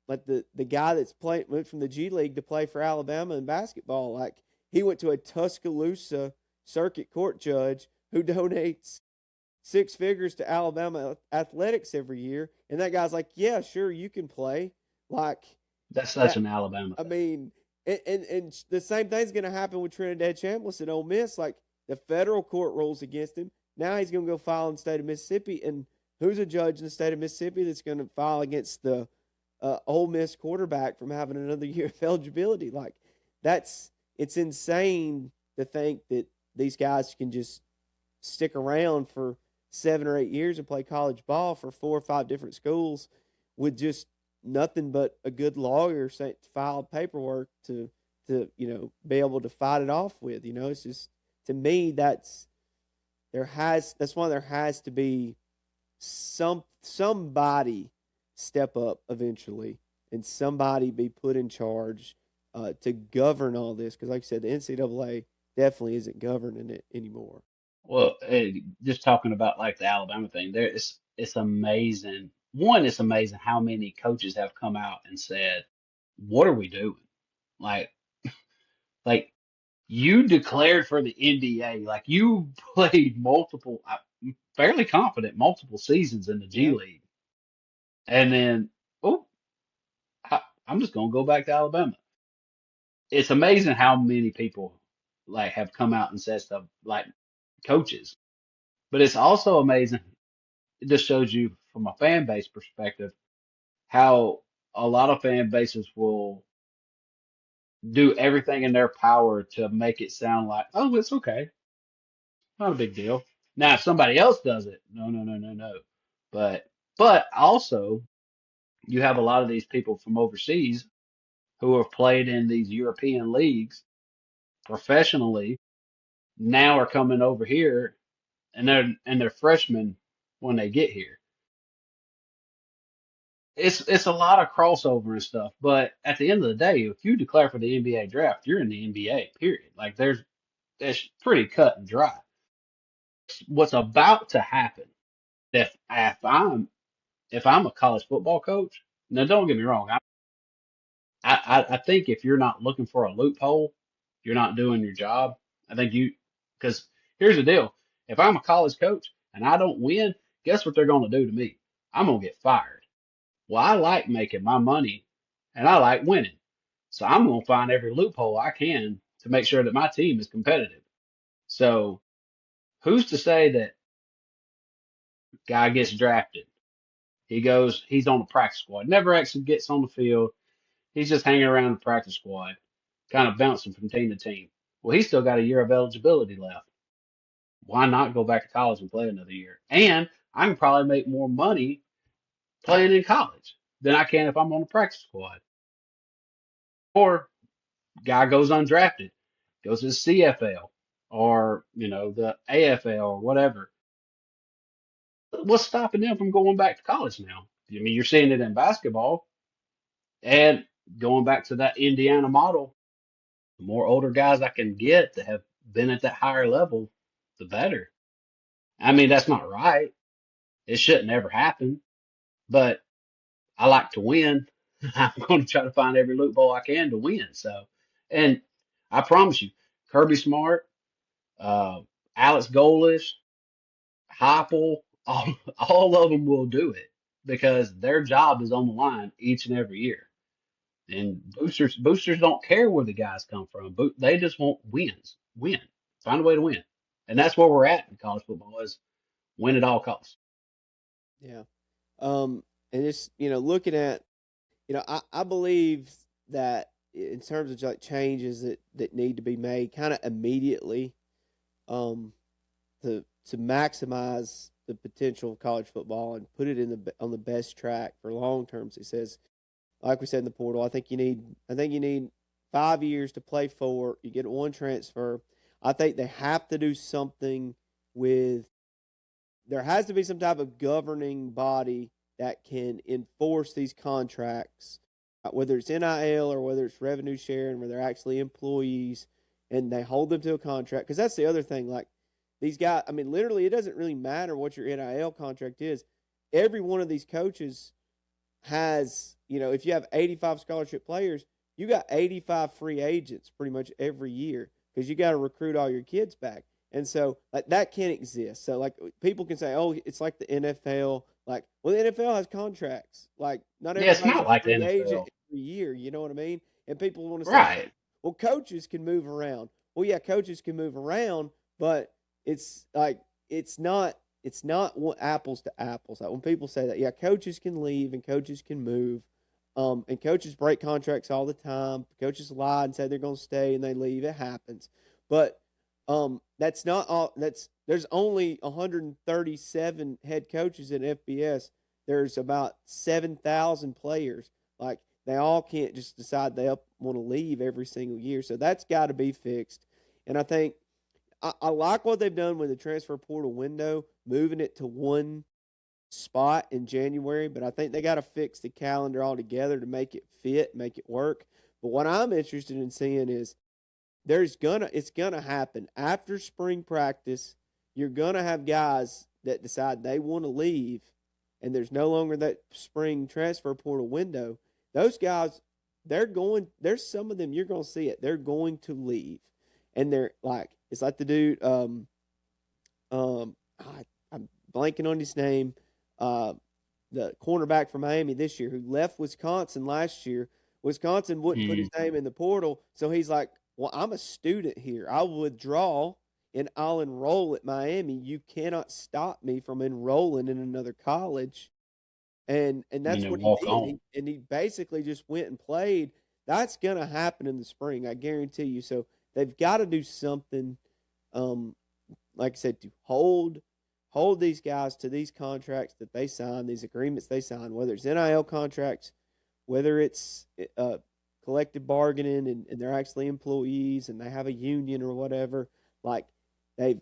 Speaker 1: like the guy that's played went from the G League to play for Alabama in basketball. Like he went to a Tuscaloosa circuit court judge who donates six figures to Alabama athletics every year, and that guy's like, yeah, sure, you can play. Like
Speaker 2: that's such
Speaker 1: that.
Speaker 2: an Alabama
Speaker 1: I
Speaker 2: thing.
Speaker 1: mean, and the same thing's going to happen with Trinidad Chambliss at Ole Miss. Like the federal court rules against him. Now he's going to go file in the state of Mississippi, and who's a judge in the state of Mississippi that's going to file against the Ole Miss quarterback from having another year of eligibility? Like it's insane to think that these guys can just stick around for 7 or 8 years and play college ball for 4 or 5 different schools with just nothing but a good lawyer filed paperwork to be able to fight it off with. It's just, to me, that's why there has to be somebody step up eventually, and somebody be put in charge to govern all this, because like I said, the NCAA definitely isn't governing it anymore.
Speaker 2: Well, just talking about like the Alabama thing, it's amazing. One, it's amazing how many coaches have come out and said, "What are we doing?" Like, like you declared for the NBA, like you played multiple, I'm fairly confident, multiple seasons in the G
Speaker 1: Yeah.
Speaker 2: League, and then oh, I'm just gonna go back to Alabama. It's amazing how many people like have come out and said stuff like coaches, but it's also amazing. It just shows you from a fan base perspective how a lot of fan bases will do everything in their power to make it sound like, oh, it's okay, not a big deal. Now, if somebody else does it, no, no, no, no, no. But also you have a lot of these people from overseas who have played in these European leagues professionally now are coming over here and they're freshmen when they get here. It's a lot of crossover and stuff, but at the end of the day, if you declare for the NBA draft, you're in the NBA, period. Like that's pretty cut and dry. What's about to happen if I'm if I'm a college football coach, now don't get me wrong, I think if you're not looking for a loophole, you're not doing your job. I think because here's the deal. If I'm a college coach and I don't win, guess what they're going to do to me? I'm going to get fired. Well, I like making my money and I like winning. So I'm going to find every loophole I can to make sure that my team is competitive. So who's to say that guy gets drafted? He's on the practice squad, never actually gets on the field. He's just hanging around the practice squad, kind of bouncing from team to team. Well, he's still got a year of eligibility left. Why not go back to college and play another year? And I can probably make more money playing in college than I can if I'm on the practice squad. Or guy goes undrafted, goes to the CFL or, the AFL or whatever. What's stopping them from going back to college now? I mean, you're seeing it in basketball and going back to that Indiana model. The more older guys I can get that have been at that higher level, the better. I mean, that's not right. It shouldn't ever happen, but I like to win. I'm going to try to find every loophole I can to win. So, and I promise you, Kirby Smart, uh, Alex Golish, Heupel, all of them will do it because their job is on the line each and every year. And boosters don't care where the guys come from. They just want win, find a way to win, and that's where we're at in college football is win at all costs.
Speaker 1: Yeah. And just, looking at, I believe that in terms of like changes that need to be made kind of immediately, um, to maximize the potential of college football and put it on the best track for long term success. Like we said in the portal, I think you need 5 years to play for. You get one transfer. I think they have to do something with. There has to be some type of governing body that can enforce these contracts, whether it's NIL or whether it's revenue sharing, where they're actually employees and they hold them to a contract. Because that's the other thing. Like these guys, I mean, literally, it doesn't really matter what your NIL contract is. Every one of these coaches has, if you have 85 scholarship players, you got 85 free agents pretty much every year because you got to recruit all your kids back. And so like that can't exist. So like people can say, oh, it's like the NFL. Like, well, the NFL has contracts. Like, not
Speaker 2: Yeah, it's
Speaker 1: everybody's
Speaker 2: not
Speaker 1: a
Speaker 2: like the
Speaker 1: free agent
Speaker 2: NFL,
Speaker 1: every year. You know what I mean? And people want to say,
Speaker 2: right?
Speaker 1: well, coaches can move around. Well, yeah, coaches can move around, but it's like it's not apples to apples. Like when people say that, yeah, coaches can leave and coaches can move, and coaches break contracts all the time. Coaches lie and say they're going to stay and they leave. It happens, but that's not all. There's only 137 head coaches in FBS. There's about 7,000 players. Like they all can't just decide they want to leave every single year. So that's got to be fixed. And I think I like what they've done with the transfer portal window, moving it to one spot in January, but I think they got to fix the calendar altogether to make it fit, make it work. But what I'm interested in seeing is it's gonna happen after spring practice. You're gonna have guys that decide they want to leave, and there's no longer that spring transfer portal window. Those guys, they're going. There's some of them you're gonna see it. They're going to leave, and they're like it's like the dude. I'm blanking on his name. Uh, the cornerback from Miami this year who left Wisconsin last year. Wisconsin wouldn't put his
Speaker 2: Mm,
Speaker 1: name in the portal, so he's like, "Well, I'm a student here. I'll withdraw and I'll enroll at Miami. You cannot stop me from enrolling in another college." And
Speaker 2: and
Speaker 1: that's
Speaker 2: then
Speaker 1: what he
Speaker 2: walk
Speaker 1: did.
Speaker 2: on.
Speaker 1: He basically just went and played. That's gonna happen in the spring, I guarantee you. So they've got to do something. Um, like I said, to hold these guys to these contracts that they sign, these agreements they sign, whether it's NIL contracts, whether it's collective bargaining and they're actually employees and they have a union or whatever. Like they've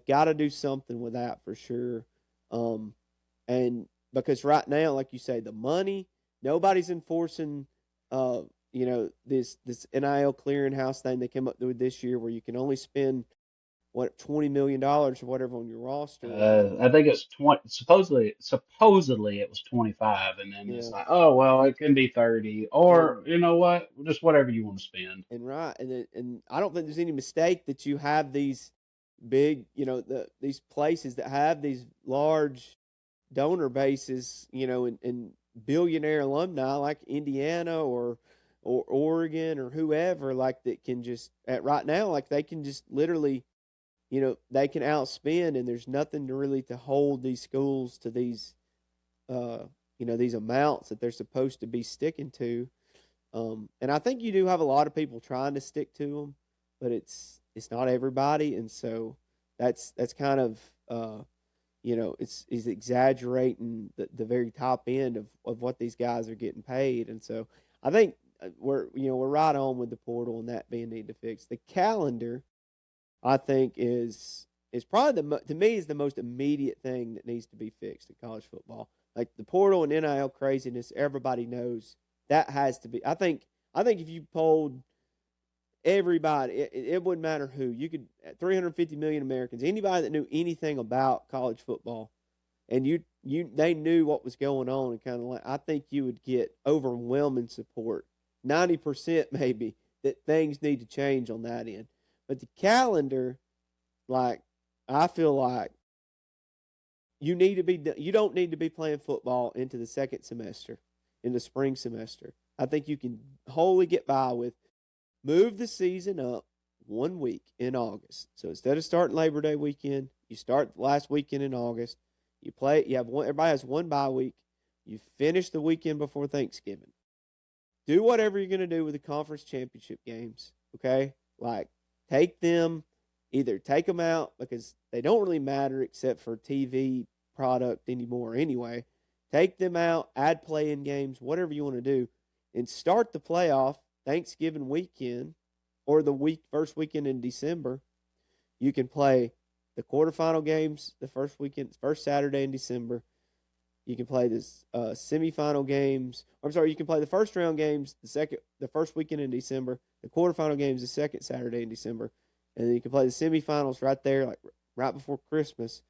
Speaker 1: got to do something with that for sure. And because right now, like you say, the money, nobody's enforcing this NIL clearinghouse thing they came up with this year where you can only spend what, $20 million or whatever on your roster, and
Speaker 2: I think it's 20. Supposedly it was 25, and then it's
Speaker 1: yeah,
Speaker 2: like, oh well, it can be 30, or
Speaker 1: and
Speaker 2: you know what, just whatever you want to spend.
Speaker 1: right, and I don't think there's any mistake that you have these big, these places that have these large donor bases, and billionaire alumni like Indiana or Oregon or whoever, like that can just at right now, like they can just literally, they can outspend, and there's nothing to really to hold these schools to these, uh, these amounts that they're supposed to be sticking to. And I think you do have a lot of people trying to stick to them, but it's not everybody, and so that's kind of it's exaggerating the very top end of what these guys are getting paid, and so I think we're right on with the portal and that being need to fix. The calendar, I think, is probably to me is the most immediate thing that needs to be fixed in college football. Like the portal and NIL craziness, everybody knows that has to be. I think if you polled everybody, it wouldn't matter who. You could 350 million Americans, anybody that knew anything about college football, and they knew what was going on, and kind of like I think you would get overwhelming support, 90% maybe, that things need to change on that end. But the calendar, like I feel like you don't need to be playing football into the second semester, in the spring semester. I think you can wholly get by with move the season up 1 week in August. So instead of starting Labor Day weekend, you start the last weekend in August. You play. You have one. Everybody has one bye week. You finish the weekend before Thanksgiving. Do whatever you're going to do with the conference championship games. Okay, like take them out because they don't really matter except for TV product anymore. Anyway, take them out. Add play-in games. Whatever you want to do, and start the playoff Thanksgiving weekend or the first weekend in December. You can play the quarterfinal games the first Saturday in December. You can play this semifinal games. I'm sorry, you can play the first round games the first weekend in December. The quarterfinal games the second Saturday in December, and then you can play the semifinals right there, like right before Christmas.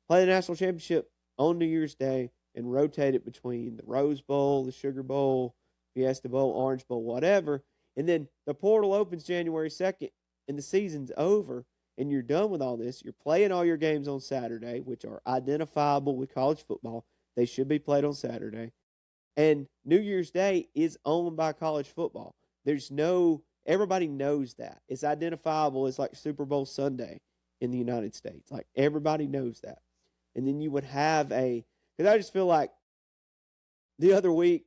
Speaker 1: Play the national championship on New Year's Day and rotate it between the Rose Bowl, the Sugar Bowl, Fiesta Bowl, Orange Bowl, whatever. And then the portal opens January 2nd and the season's over and you're done with all this. You're playing all your games on Saturday, which are identifiable with college football. They should be played on Saturday. And New Year's Day is owned by college football. Everybody knows that. It's identifiable as like Super Bowl Sunday in the United States. Like everybody knows that. And then you would have because I just feel like the other week,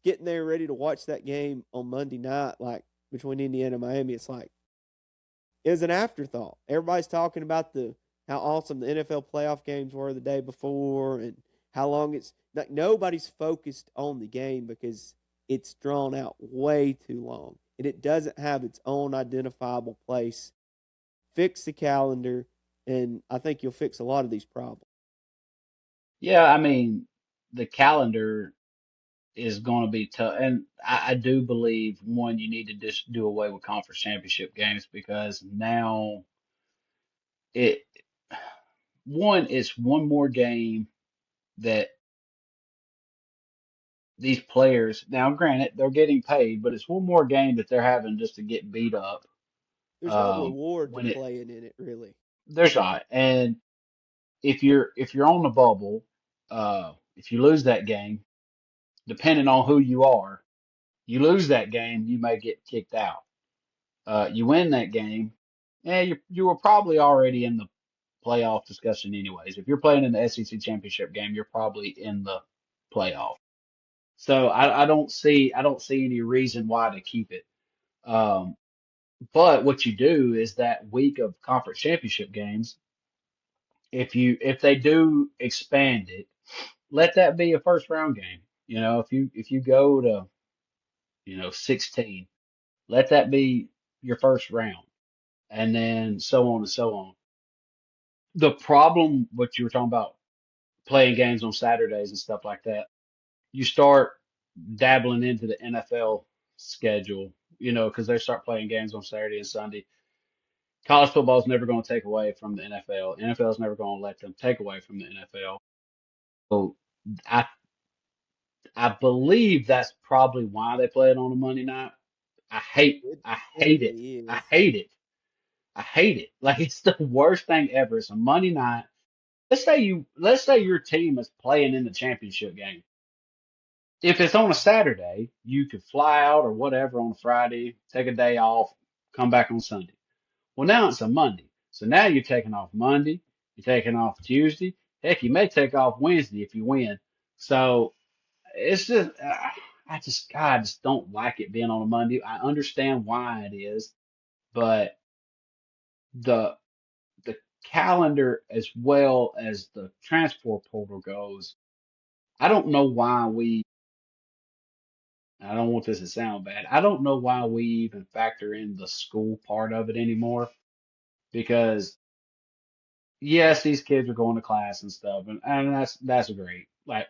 Speaker 1: getting there ready to watch that game on Monday night, like between Indiana and Miami, it's like it was an afterthought. Everybody's talking about how awesome the NFL playoff games were the day before and how long it's like nobody's focused on the game because it's drawn out way too long and it doesn't have its own identifiable place. Fix the calendar, and I think you'll fix a lot of these problems.
Speaker 2: Yeah, I mean, the calendar is going to be tough, and I do believe one, you need to just do away with conference championship games because now it one it's one more game that these players, now granted they're getting paid, but it's one more game that they're having just to get beat up.
Speaker 1: There's no reward to
Speaker 2: When it
Speaker 1: playing in it, really.
Speaker 2: there's not, and if you're on the bubble, if you lose that game, depending on who you are, you lose that game, you may get kicked out. You win that game, you were probably already in the playoff discussion anyways. If you're playing in the SEC championship game, you're probably in the playoff. So I don't see any reason why to keep it. Um, but what you do is that week of conference championship games, if they do expand it, let that be a first round game. If you go to 16, let that be your first round, and then so on and so on. The problem, what you were talking about, playing games on Saturdays and stuff like that, you start dabbling into the NFL schedule, because they start playing games on Saturday and Sunday. College football is never going to take away from the NFL. NFL is never going to let them take away from the NFL. So I I believe that's probably why they play it on a Monday night.
Speaker 1: It
Speaker 2: I hate it.
Speaker 1: definitely
Speaker 2: I
Speaker 1: is.
Speaker 2: hate it. I hate it. Like it's the worst thing ever. It's a Monday night. Let's say your team is playing in the championship game. If it's on a Saturday, you could fly out or whatever on a Friday, take a day off, come back on Sunday. Well, now it's a Monday. So now you're taking off Monday, you're taking off Tuesday. Heck, you may take off Wednesday if you win. So it's just, I just don't like it being on a Monday. I understand why it is, but the the calendar as well as the transport portal goes, I don't know why I don't want this to sound bad. I don't know why we even factor in the school part of it anymore because yes, these kids are going to class and stuff, and that's great. Like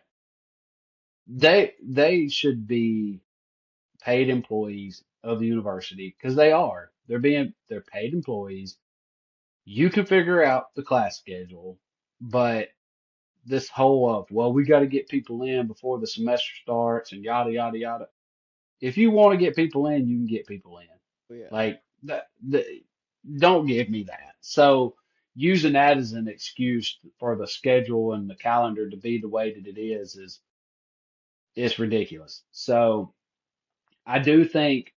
Speaker 2: they should be paid employees of the university because they are. They're paid employees. You can figure out the class schedule, but this whole of well, we got to get people in before the semester starts and yada yada yada. If you want to get people in, you can get people in.
Speaker 1: Yeah.
Speaker 2: Like don't give me that. So using that as an excuse for the schedule and the calendar to be the way that it is ridiculous. So I do think,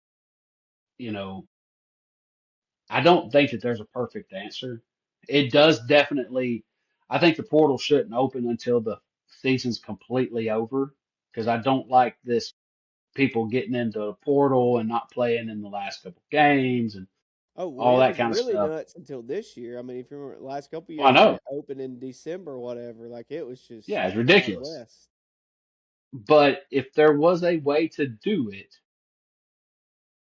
Speaker 2: you know, I don't think that there's a perfect answer. It does definitely. I think the portal shouldn't open until the season's completely over because I don't like this people getting into the portal and not playing in the last couple games and
Speaker 1: Oh well,
Speaker 2: all
Speaker 1: it
Speaker 2: that
Speaker 1: was
Speaker 2: kind of
Speaker 1: really
Speaker 2: stuff.
Speaker 1: nuts until this year. I mean, if you remember, the last couple of
Speaker 2: Well, I
Speaker 1: years when
Speaker 2: know.
Speaker 1: it opened in December or whatever, like it was just
Speaker 2: Yeah, it's
Speaker 1: Wild
Speaker 2: ridiculous.
Speaker 1: West.
Speaker 2: But if there was a way to do it,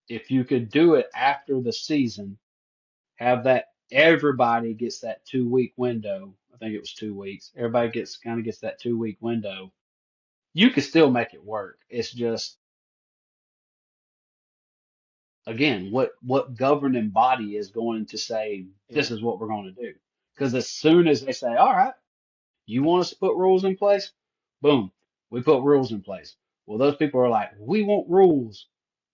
Speaker 2: if you could do it after the season, have that everybody gets that 2 week window. I think it was 2 weeks. Everybody gets that 2 week window. You could still make it work. It's just again, what governing body is going to say this
Speaker 1: Yeah,
Speaker 2: is what we're going to do? Because as soon as they say, all right, you want us to put rules in place? Boom, we put rules in place. Well, those people are like, we want rules,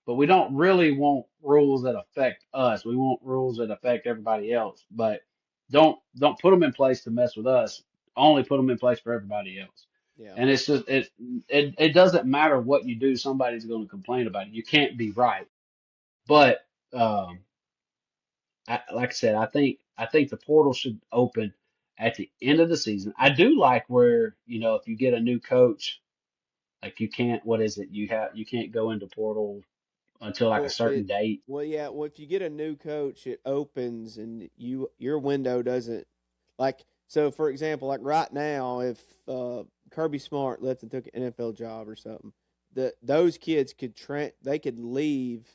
Speaker 2: but we don't really want rules that affect us. We want rules that affect everybody else, but don't put them in place to mess with us. Only put them in place for everybody else.
Speaker 1: yeah.
Speaker 2: And it's just it doesn't matter what you do. Somebody's going to complain about it. You can't be right. But um, like I said, I think the portal should open at the end of the season. I do like where if you get a new coach, like you can't what is it you can't go into portal until like a
Speaker 1: Well,
Speaker 2: certain date.
Speaker 1: yeah. Well, if you get a new coach, it opens and your window doesn't like. So, for example, like right now, if Kirby Smart lets and took an NFL job or something, those kids they could leave.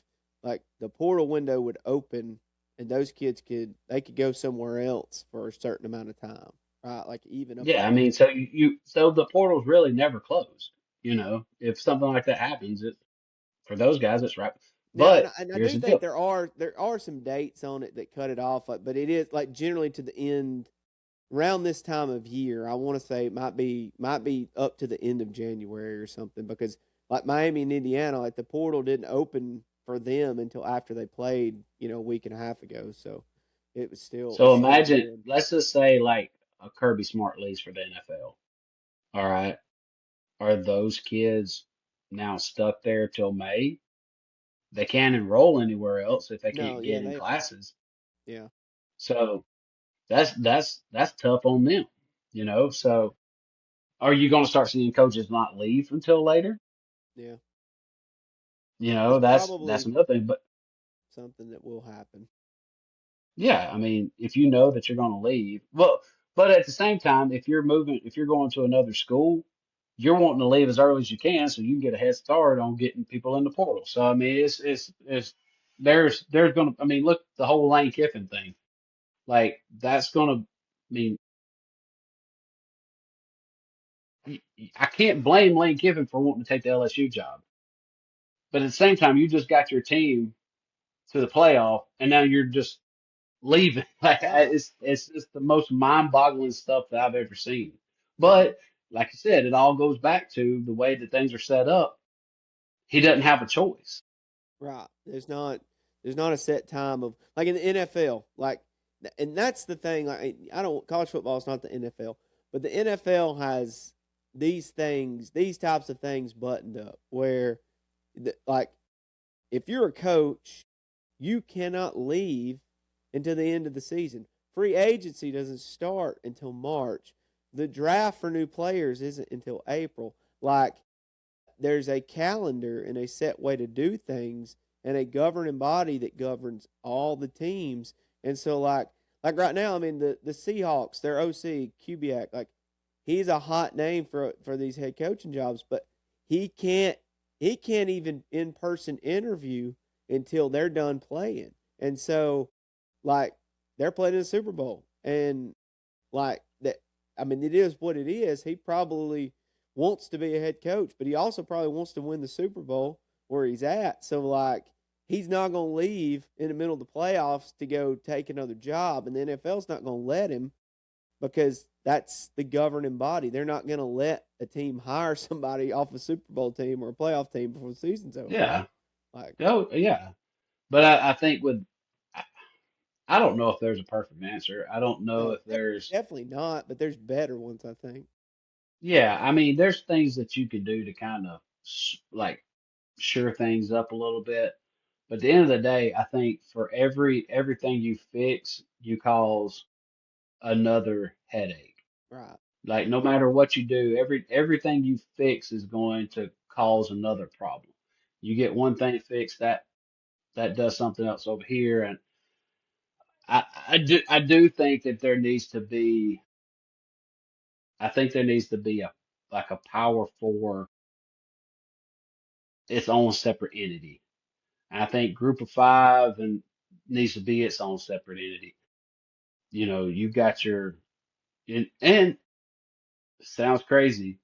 Speaker 1: Like the portal window would open, and those kids could go somewhere else for a certain amount of time, right? Like even up
Speaker 2: Yeah, I
Speaker 1: until
Speaker 2: mean, so so the portal's really never closed. If something like that happens, for those guys, it's right.
Speaker 1: now, and
Speaker 2: But
Speaker 1: I
Speaker 2: here's
Speaker 1: do
Speaker 2: the
Speaker 1: think
Speaker 2: deal.
Speaker 1: there are some dates on it that cut it off, like, but it is like generally to the end around this time of year. I want to say it might be up to the end of January or something because like Miami and Indiana, like the portal didn't open for them until after they played, a week and a half ago. So
Speaker 2: So
Speaker 1: it's still
Speaker 2: imagine,
Speaker 1: good.
Speaker 2: let's just say like a Kirby Smart leaves for the NFL. All right, are those kids now stuck there till May? They can't enroll anywhere else if they
Speaker 1: No,
Speaker 2: can't
Speaker 1: yeah,
Speaker 2: get in classes.
Speaker 1: yeah,
Speaker 2: So that's tough on them. So are you going to start seeing coaches not leave until later?
Speaker 1: yeah. It's
Speaker 2: That's
Speaker 1: probably
Speaker 2: another thing. But
Speaker 1: something that will happen.
Speaker 2: yeah, I mean, if you know that you're going to leave, well, but at the same time, if you're going to another school, you're wanting to leave as early as you can so you can get a head start on getting people in the portal. So I mean, it's there's going to I mean, look the whole Lane Kiffin thing. Like that's going to I mean, I can't blame Lane Kiffin for wanting to take the LSU job, but at the same time, you just got your team to the playoff, and now you're just leaving. Like
Speaker 1: Right.
Speaker 2: it's just the most mind-boggling stuff that I've ever seen.
Speaker 1: Yeah.
Speaker 2: But like I said, it all goes back to the way that things are set up. He doesn't have a choice.
Speaker 1: Right. There's not a set time of like in the NFL, like, and that's the thing. Like, I don't college football is not the NFL, but the NFL has these types of things buttoned up where, like, if you're a coach, you cannot leave until the end of the season. Free agency doesn't start until March. The draft for new players isn't until April. Like, there's a calendar and a set way to do things and a governing body that governs all the teams. And so like right now, I mean the Seahawks, their OC, Kubiak, like he's a hot name for these head coaching jobs, but he can't he can't even in person interview until they're done playing. And so like they're playing in the Super Bowl. And like that, I mean, it is what it is. He probably wants to be a head coach, but he also probably wants to win the Super Bowl where he's at. So like he's not going to leave in the middle of the playoffs to go take another job, and the NFL's not going to let him because that's the governing body. They're not going to let a team hire somebody off a Super Bowl team or a playoff team before the season's over.
Speaker 2: Yeah.
Speaker 1: Like,
Speaker 2: Oh, yeah. But I think I I don't know if there's a perfect answer. I don't know
Speaker 1: no,
Speaker 2: if there's,
Speaker 1: definitely not, but there's better ones, I think.
Speaker 2: yeah, I mean, there's things that you can do to kind of like sure things up a little bit. But at the end of the day, I think for everything you fix, you cause another headache.
Speaker 1: Right.
Speaker 2: Like no matter what you do, everything you fix is going to cause another problem. You get one thing fixed, that does something else over here, and I do think that there needs to be I think there needs to be a like a power for its own separate entity. And I think Group of Five and needs to be its own separate entity. You know, you got your and sounds crazy,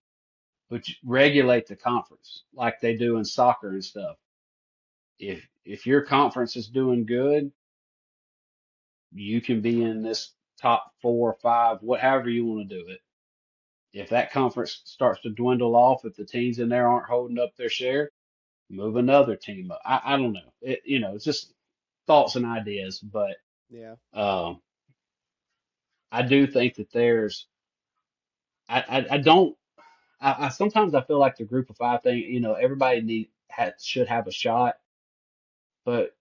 Speaker 2: but you regulate the conference like they do in soccer and stuff. If your conference is doing good, you can be in this top 4 or 5, whatever you want to do it. If that conference starts to dwindle off, if the teams in there aren't holding up their share, move another team up. I don't know. It's just thoughts and ideas, but
Speaker 1: Yeah.
Speaker 2: um, I do think that I don't, I sometimes I feel like the Group of Five thing, everybody should have a shot, but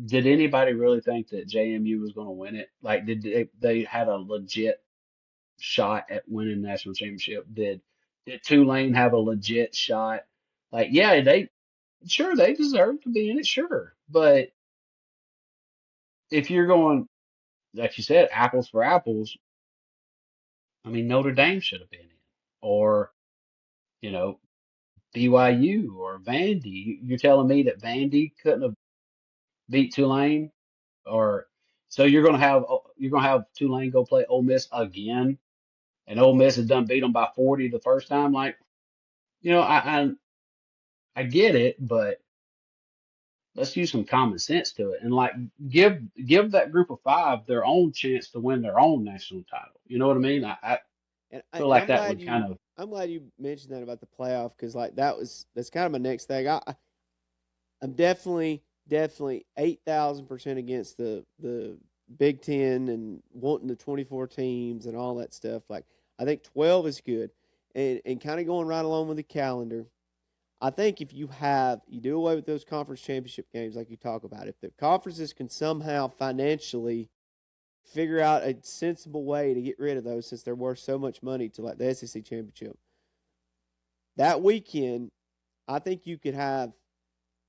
Speaker 2: did anybody really think that JMU was going to win it? Like, did they had a legit shot at winning national championship? Did Tulane have a legit shot? Like, yeah, they deserve to be in it, sure. But if you're going, like you said, apples for apples, I mean, Notre Dame should have been in, or you know, BYU or Vandy. You're telling me that Vandy couldn't have beat Tulane, or so you're gonna have Tulane go play Ole Miss again, and Ole Miss has done beat them by 40 the first time. Like, I get it, but let's use some common sense to it and like give that Group of Five their own chance to win their own national title. You know what I mean? I feel
Speaker 1: And
Speaker 2: like that would kind of,
Speaker 1: I'm glad you mentioned that about the playoff because like that's kind of my next thing. I'm definitely 8,000% against the Big Ten and wanting the 24 teams and all that stuff. Like I think 12 is good, and kind of going right along with the calendar. I think if you do away with those conference championship games like you talk about, if the conferences can somehow financially figure out a sensible way to get rid of those since they're worth so much money to like the SEC championship. That weekend, I think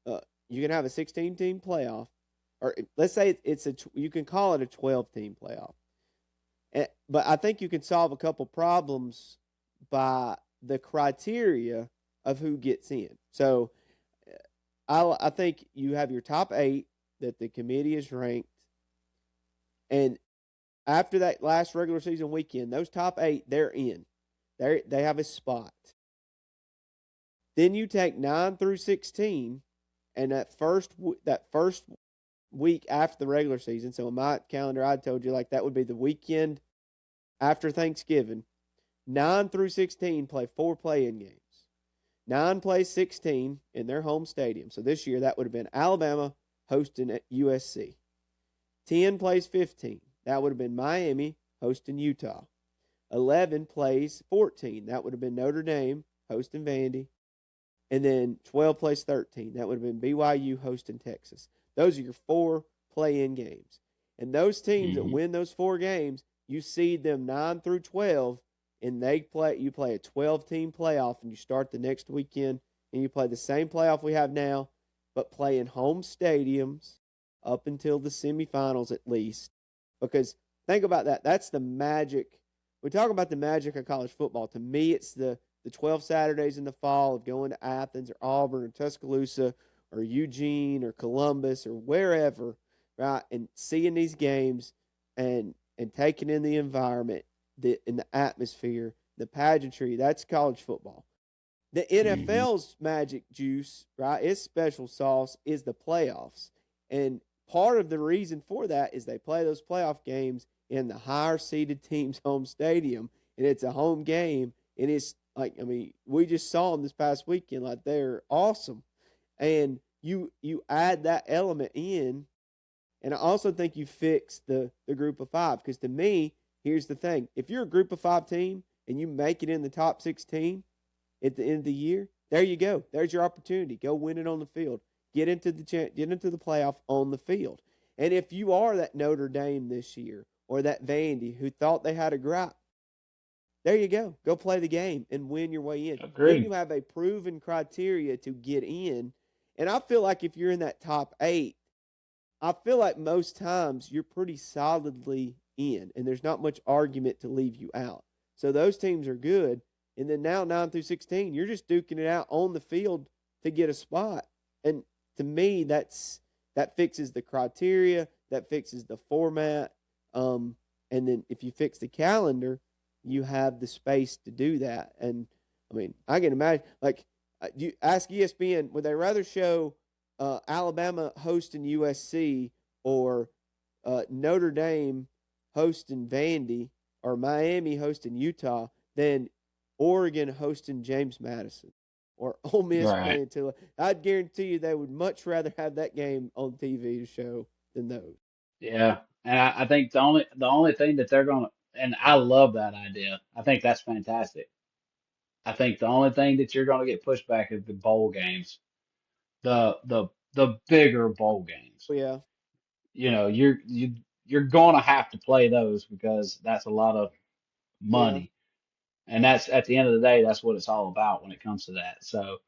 Speaker 1: uh, you can have a 16 team playoff, or let's say you can call it a 12 team playoff. But I think you can solve a couple problems by the criteria of who gets in. So I think you have your top 8 that the committee is ranked, and after that last regular season weekend, those top 8 they're in. They have a spot. Then you take 9 through 16, and that first week after the regular season. So in my calendar, I told you like that would be the weekend after Thanksgiving. 9 through 16 play 4 play-in games. 9 plays 16 in their home stadium. So this year that would have been Alabama hosting at USC. 10 plays 15. That would have been Miami hosting Utah. 11 plays 14. That would have been Notre Dame hosting Vandy. And then 12 plays 13. That would have been BYU hosting Texas. Those are your 4 play-in games. And those teams that win those 4 games, you seed them 9 through 12, and you play a 12-team playoff, and you start the next weekend, and you play the same playoff we have now, but play in home stadiums up until the semifinals at least. Because think about that. That's the magic. We talk about the magic of college football. To me, it's the 12 Saturdays in the fall of going to Athens or Auburn or Tuscaloosa or Eugene or Columbus or wherever, right? And seeing these games and taking in the environment, in the atmosphere, the pageantry. That's college football. The NFL's magic juice, right? Its special sauce is the playoffs. And part of the reason for that is they play those playoff games in the higher seeded team's home stadium. And it's a home game. And it's like, I mean, we just saw them this past weekend. Like, they're awesome. And you add that element in. And I also think you fix the group of 5. Because to me, here's the thing. If you're a group of 5 team and you make it in the top 16 at the end of the year, there you go. There's your opportunity. Go win it on the field. Get into the playoff on the field. And if you are that Notre Dame this year or that Vandy who thought they had a gripe, there you go. Go play the game and win your way in. Then you have a proven criteria to get in. And I feel like if you're in that top 8, I feel like most times you're pretty solidly in, and there's not much argument to leave you out. So those teams are good. And then now 9 through 16, you're just duking it out on the field to get a spot. And to me, that fixes the criteria, that fixes the format. And then if you fix the calendar, you have the space to do that. And I mean, I can imagine, like, you ask ESPN, would they rather show Alabama hosting USC or Notre Dame hosting Vandy or Miami hosting Utah than Oregon hosting James Madison or Ole Miss playing Tulane? I'd guarantee you they would much rather have that game on TV to show than those.
Speaker 2: Yeah, and I think the only thing that they're gonna, and I love that idea. I think that's fantastic. I think the only thing that you're gonna get pushed back is the bowl games, the bigger bowl games.
Speaker 1: Oh, yeah.
Speaker 2: You're gonna have to play those because that's a lot of
Speaker 1: Yeah.
Speaker 2: money, and that's at the end of the day, that's what it's all about when it comes to that. So,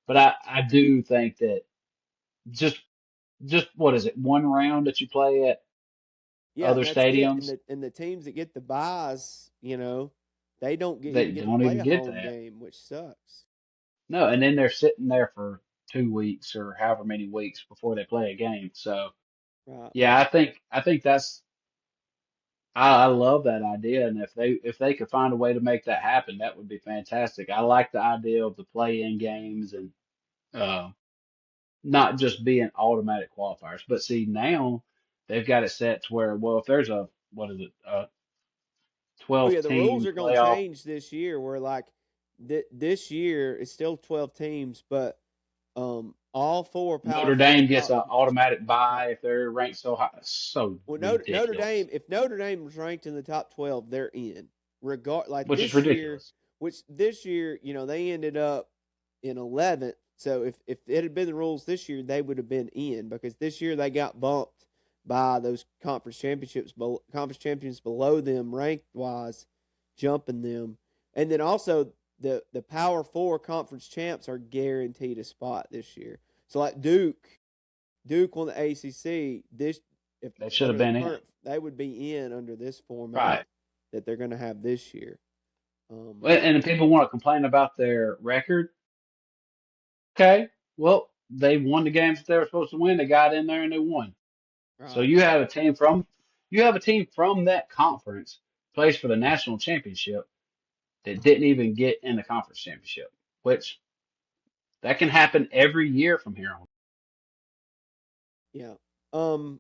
Speaker 2: but I do think that just just what is it, one round that you play at
Speaker 1: Yeah, and
Speaker 2: other
Speaker 1: that's it.
Speaker 2: stadiums
Speaker 1: And the teams that get the buys, they don't
Speaker 2: that
Speaker 1: get to
Speaker 2: don't
Speaker 1: play
Speaker 2: even
Speaker 1: a
Speaker 2: get
Speaker 1: home
Speaker 2: that.
Speaker 1: game, which sucks.
Speaker 2: No, and then they're sitting there for 2 weeks or however many weeks before they play a game. So
Speaker 1: Right.
Speaker 2: yeah, I think I love that idea, and if they could find a way to make that happen, that would be fantastic. I like the idea of the play-in games and uh, not just being automatic qualifiers. But see, now they've got it set to where, well, if there's a what is it, a
Speaker 1: Oh
Speaker 2: 12
Speaker 1: yeah, the rules
Speaker 2: team
Speaker 1: are going to
Speaker 2: playoff,
Speaker 1: change this year. Where like this year it's still 12 teams, but all 4 Power
Speaker 2: Notre
Speaker 1: 4
Speaker 2: Dame gets an
Speaker 1: conferences.
Speaker 2: automatic
Speaker 1: Right.
Speaker 2: bye if they're ranked so high. So
Speaker 1: Well, Notre
Speaker 2: ridiculous,
Speaker 1: Dame, if Notre Dame was ranked in the top 12, they're in. Like
Speaker 2: which is
Speaker 1: this year,
Speaker 2: ridiculous.
Speaker 1: which this year, they ended up in 11th. So if it had been the rules this year, they would have been in because this year they got bumped by those conference champions below them ranked wise, jumping them, and then also the Power Four conference champs are guaranteed a spot this year. So like Duke won the ACC. This if
Speaker 2: They should have
Speaker 1: under the
Speaker 2: been in.
Speaker 1: current, they would be in under this format
Speaker 2: Right.
Speaker 1: that they're going to have this year. Um,
Speaker 2: And if people want to complain about their record, okay, well, they won the games that they were supposed to win. They got in there and they won. So
Speaker 1: right.
Speaker 2: you have a team from that conference plays for the national championship that didn't even get in the conference championship, which that can happen every year from here on.
Speaker 1: Yeah. To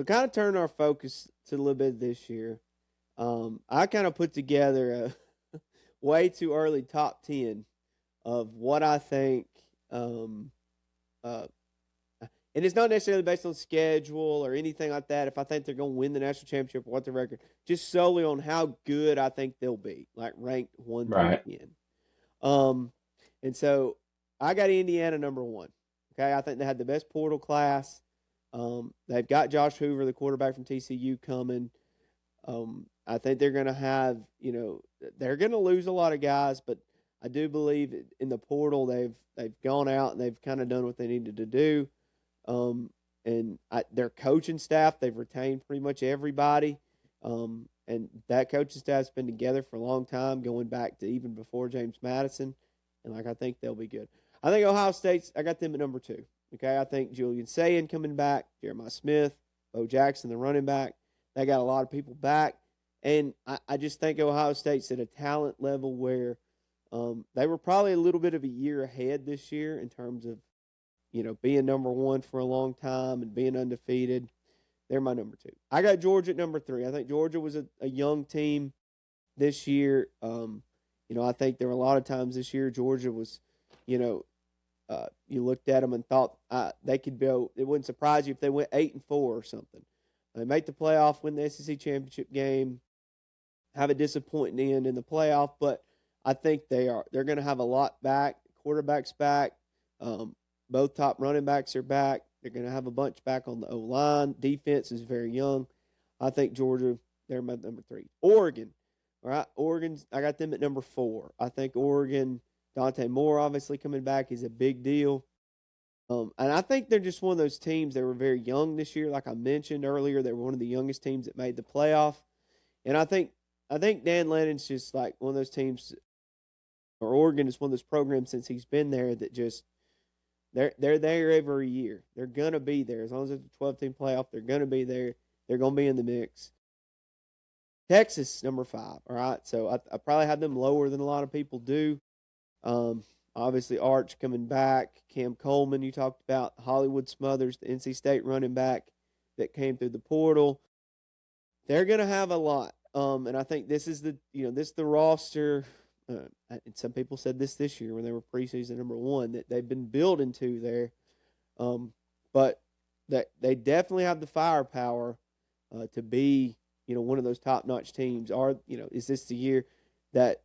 Speaker 1: kind of turn our focus to a little bit this year, I kind of put together a way too early top 10 of what I think. Uh, and it's not necessarily based on schedule or anything like that. If I think they're going to win the national championship or what the record, just solely on how good I think they'll be, like ranked 1 through
Speaker 2: Right.
Speaker 1: 10. Um, and so I got Indiana number 1. Okay, I think they had the best portal class. They've got Josh Hoover, the quarterback from TCU, coming. I think they're going to have, they're going to lose a lot of guys, but I do believe in the portal they've gone out and they've kind of done what they needed to do. And their coaching staff, they've retained pretty much everybody. And that coaching staff's been together for a long time, going back to even before James Madison. And I think they'll be good. I think Ohio State's, I got them at number 2. Okay, I think Julian Sayin coming back, Jeremiah Smith, Bo Jackson, the running back. They got a lot of people back. And I just think Ohio State's at a talent level where they were probably a little bit of a year ahead this year in terms of, being number 1 for a long time and being undefeated. They're my number 2. I got Georgia at number 3. I think Georgia was a young team this year. I think there were a lot of times this year Georgia was, you looked at them and thought they could go. It wouldn't surprise you if they went 8-4 or something. They make the playoff, win the SEC championship game, have a disappointing end in the playoff, but I think they're going to have a lot back. Quarterback's back. Both top running backs are back. They're going to have a bunch back on the O-line. Defense is very young. I think Georgia, they're my number 3. Oregon, all right. Oregon's, I got them at number 4. I think Oregon, Dante Moore obviously coming back is a big deal. And I think they're just one of those teams. They were very young this year. Like I mentioned earlier, they were one of the youngest teams that made the playoff. And I think Dan Lanning's just like one of those teams, or Oregon is one of those programs since he's been there that just they're there every year. They're gonna be there as long as it's a 12-team playoff. They're gonna be there. They're gonna be in the mix. Texas number 5. All right, so I probably have them lower than a lot of people do. Obviously Arch coming back, Cam Coleman you talked about, Hollywood Smothers, the NC State running back that came through the portal. They're gonna have a lot. And I think this is the roster. And some people said this year when they were preseason number 1 that they've been building to there. But that they definitely have the firepower to be, one of those top-notch teams. Is this the year that,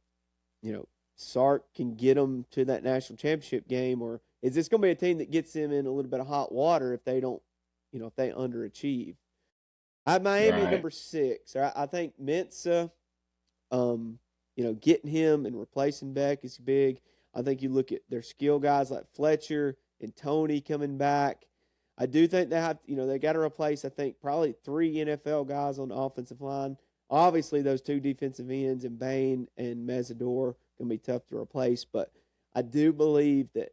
Speaker 1: Sark can get them to that national championship game, or is this going to be a team that gets them in a little bit of hot water if they don't, if they underachieve? I have Miami at
Speaker 2: Right.
Speaker 1: number 6. I think Mensa, getting him and replacing Beck is big. I think you look at their skill guys like Fletcher and Tony coming back. I do think they have, they got to replace, I think, probably 3 NFL guys on the offensive line. Obviously, those 2 defensive ends and Bain and Mesidor going to be tough to replace. But I do believe that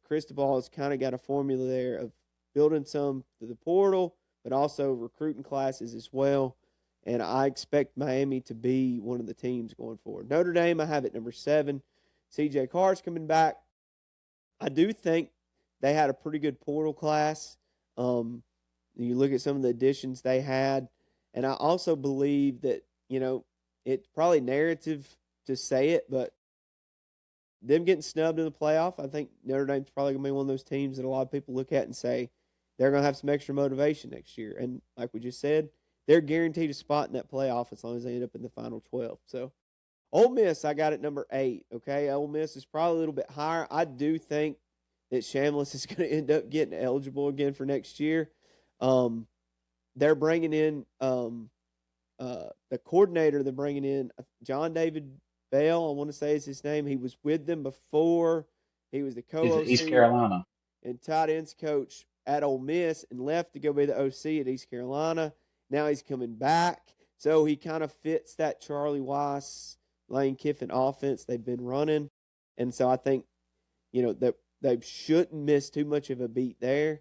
Speaker 1: Cristobal has kind of got a formula there of building some to the portal, but also recruiting classes as well. And I expect Miami to be one of the teams going forward. Notre Dame, I have at number 7. CJ Carr's coming back. I do think they had a pretty good portal class. You look at some of the additions they had, and I also believe that, it's probably narrative to say it, but them getting snubbed in the playoff, I think Notre Dame's probably going to be one of those teams that a lot of people look at and say they're going to have some extra motivation next year. And like we just said, they're guaranteed a spot in that playoff as long as they end up in the final 12. So, Ole Miss, I got at number 8. Okay, Ole Miss is probably a little bit higher. I do think that Shamlis is going to end up getting eligible again for next year. They're bringing in the coordinator. They're bringing in John David Bell. I want to say is his name. He was with them before. He was the
Speaker 2: He's at East
Speaker 1: co-OC
Speaker 2: Carolina.
Speaker 1: and tight ends coach at Ole Miss and left to go be the OC at East Carolina. Now he's coming back. So he kind of fits that Charlie Weiss, Lane Kiffin offense they've been running. And so I think, that they shouldn't miss too much of a beat there.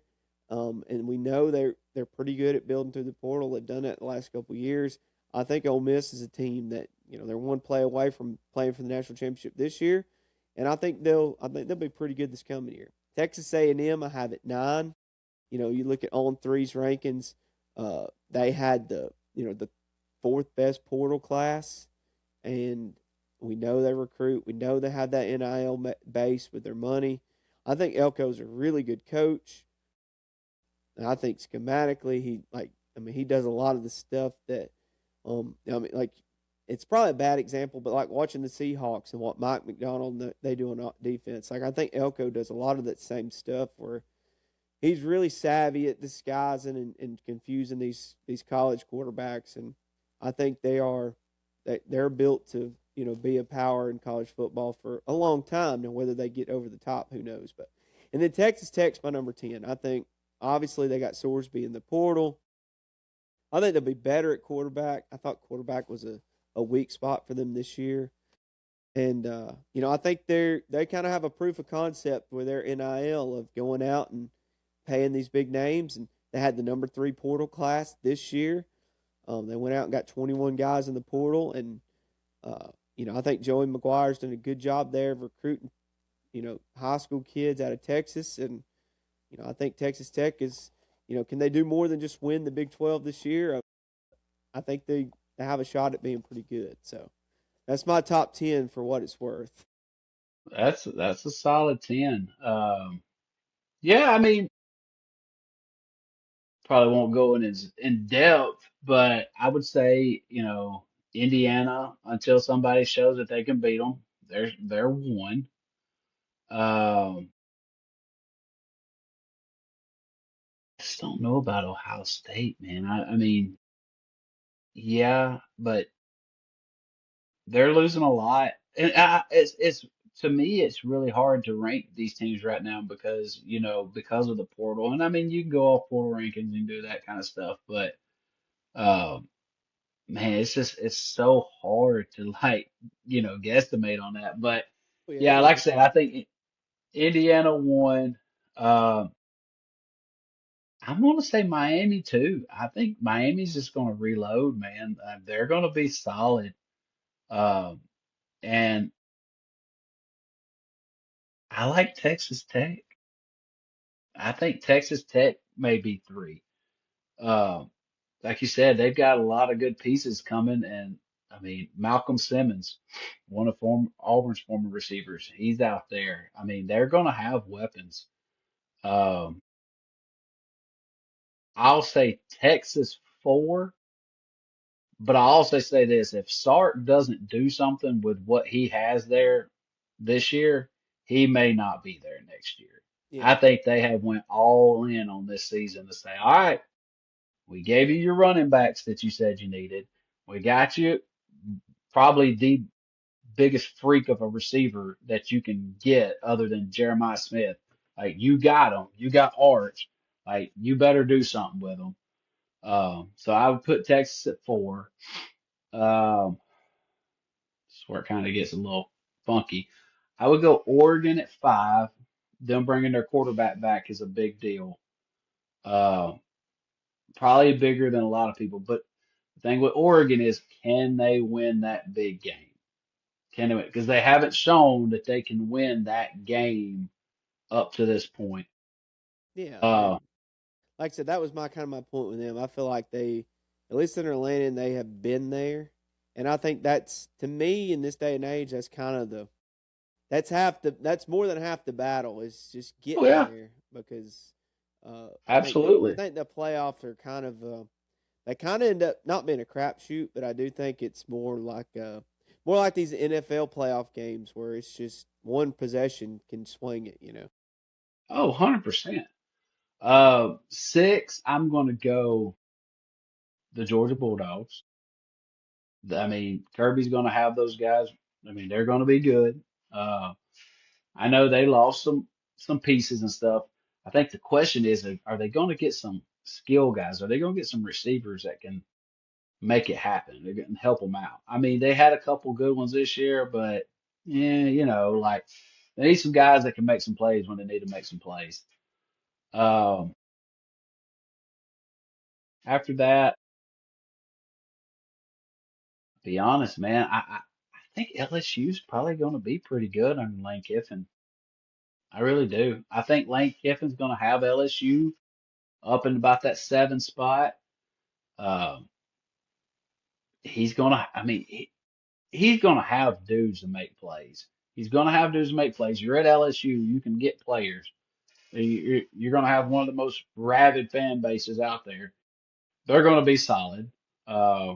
Speaker 1: And we know they're pretty good at building through the portal. They've done that the last couple of years. I think Ole Miss is a team that, they're one play away from playing for the national championship this year. And I think they'll be pretty good this coming year. Texas A&M, I have at 9. You look at On Three's rankings. They had the fourth best portal class, and we know they recruit. We know they have that NIL base with their money. I think Elko's a really good coach, and I think schematically he does a lot of the stuff that like it's probably a bad example, but like watching the Seahawks and what Mike McDonald they do on defense. Like I think Elko does a lot of that same stuff where he's really savvy at disguising and confusing these college quarterbacks, and I think they're built to be a power in college football for a long time. Now whether they get over the top, who knows? But and then Texas Tech's my number 10. I think obviously they got Sorsby in the portal. I think they'll be better at quarterback. I thought quarterback was a weak spot for them this year. And I think they kind of have a proof of concept with their NIL of going out and paying these big names, and they had the number 3 portal class this year. They went out and got 21 guys in the portal, and I think Joey McGuire's done a good job there of recruiting, high school kids out of Texas, and I think Texas Tech is, can they do more than just win the Big 12 this year? I think they have a shot at being pretty good. So that's my top 10 for what it's worth.
Speaker 2: That's a solid 10. Yeah, I mean, probably won't go in depth, but I would say, Indiana, until somebody shows that they can beat them, they're one. Um, I just don't know about Ohio State, man. I mean, yeah, but they're losing a lot, and it's to me, it's really hard to rank these teams right now because because of the portal, and I mean, you can go off portal rankings and do that kind of stuff, but. Um, Man, it's so hard to guesstimate on that. But
Speaker 1: Oh, yeah,
Speaker 2: yeah,
Speaker 1: it
Speaker 2: like I
Speaker 1: is.
Speaker 2: said, I think Indiana won. Um, I'm gonna say Miami too. I think Miami's just gonna reload, man. They're gonna be solid. Um, and I like Texas Tech. I think Texas Tech may be 3. Um, like you said, they've got a lot of good pieces coming, and I mean Malcolm Simmons, one of Auburn's former receivers, he's out there. I mean they're going to have weapons. Um, I'll say Texas 4, but I also say this: if Sark doesn't do something with what he has there this year, he may not be there next year.
Speaker 1: Yeah.
Speaker 2: I think they have went all in on this season to say, all right, we gave you your running backs that you said you needed. We got you probably the biggest freak of a receiver that you can get other than Jeremiah Smith. Like you got him, you got Arch. Like you better do something with him. So I would put Texas at 4. Um, this is where it kind of gets a little funky. I would go Oregon at 5. Them bringing their quarterback back is a big deal. Uh, Probably bigger than a lot of people. But the thing with Oregon is, can they win that big game? Can they win? Because they haven't shown that they can win that game up to this point.
Speaker 1: Yeah.
Speaker 2: Uh,
Speaker 1: And like I said, that was my kind of my point with them. I feel like they, at least in Atlanta, they have been there. And I think that's, to me, in this day and age, that's kind of that's more than half the battle is just
Speaker 2: oh
Speaker 1: getting
Speaker 2: yeah,
Speaker 1: there because I
Speaker 2: absolutely.
Speaker 1: think the playoffs are they kind of end up not being a crapshoot, but I do think it's more like these NFL playoff games where it's just one possession can swing it.
Speaker 2: Oh, 100%. 6, I'm going to go the Georgia Bulldogs. I mean, Kirby's going to have those guys. I mean, they're going to be good. Uh, I know they lost some pieces and stuff. I think the question is, are they going to get some skill guys? Are they going to get some receivers that can make it happen? They're going to help them out. I mean, they had a couple good ones this year, but yeah, like they need some guys that can make some plays when they need to make some plays. Um, After that, be honest, man, I think LSU's probably going to be pretty good under Lane Kiffin. I really do. I think Lane Kiffin's going to have LSU. up in about that 7 spot. Um, he's gonna. I mean, he's gonna have dudes to make plays. He's gonna have dudes to make plays. You're at LSU. You can get players. You're gonna have one of the most rabid fan bases out there. They're gonna be solid. Uh,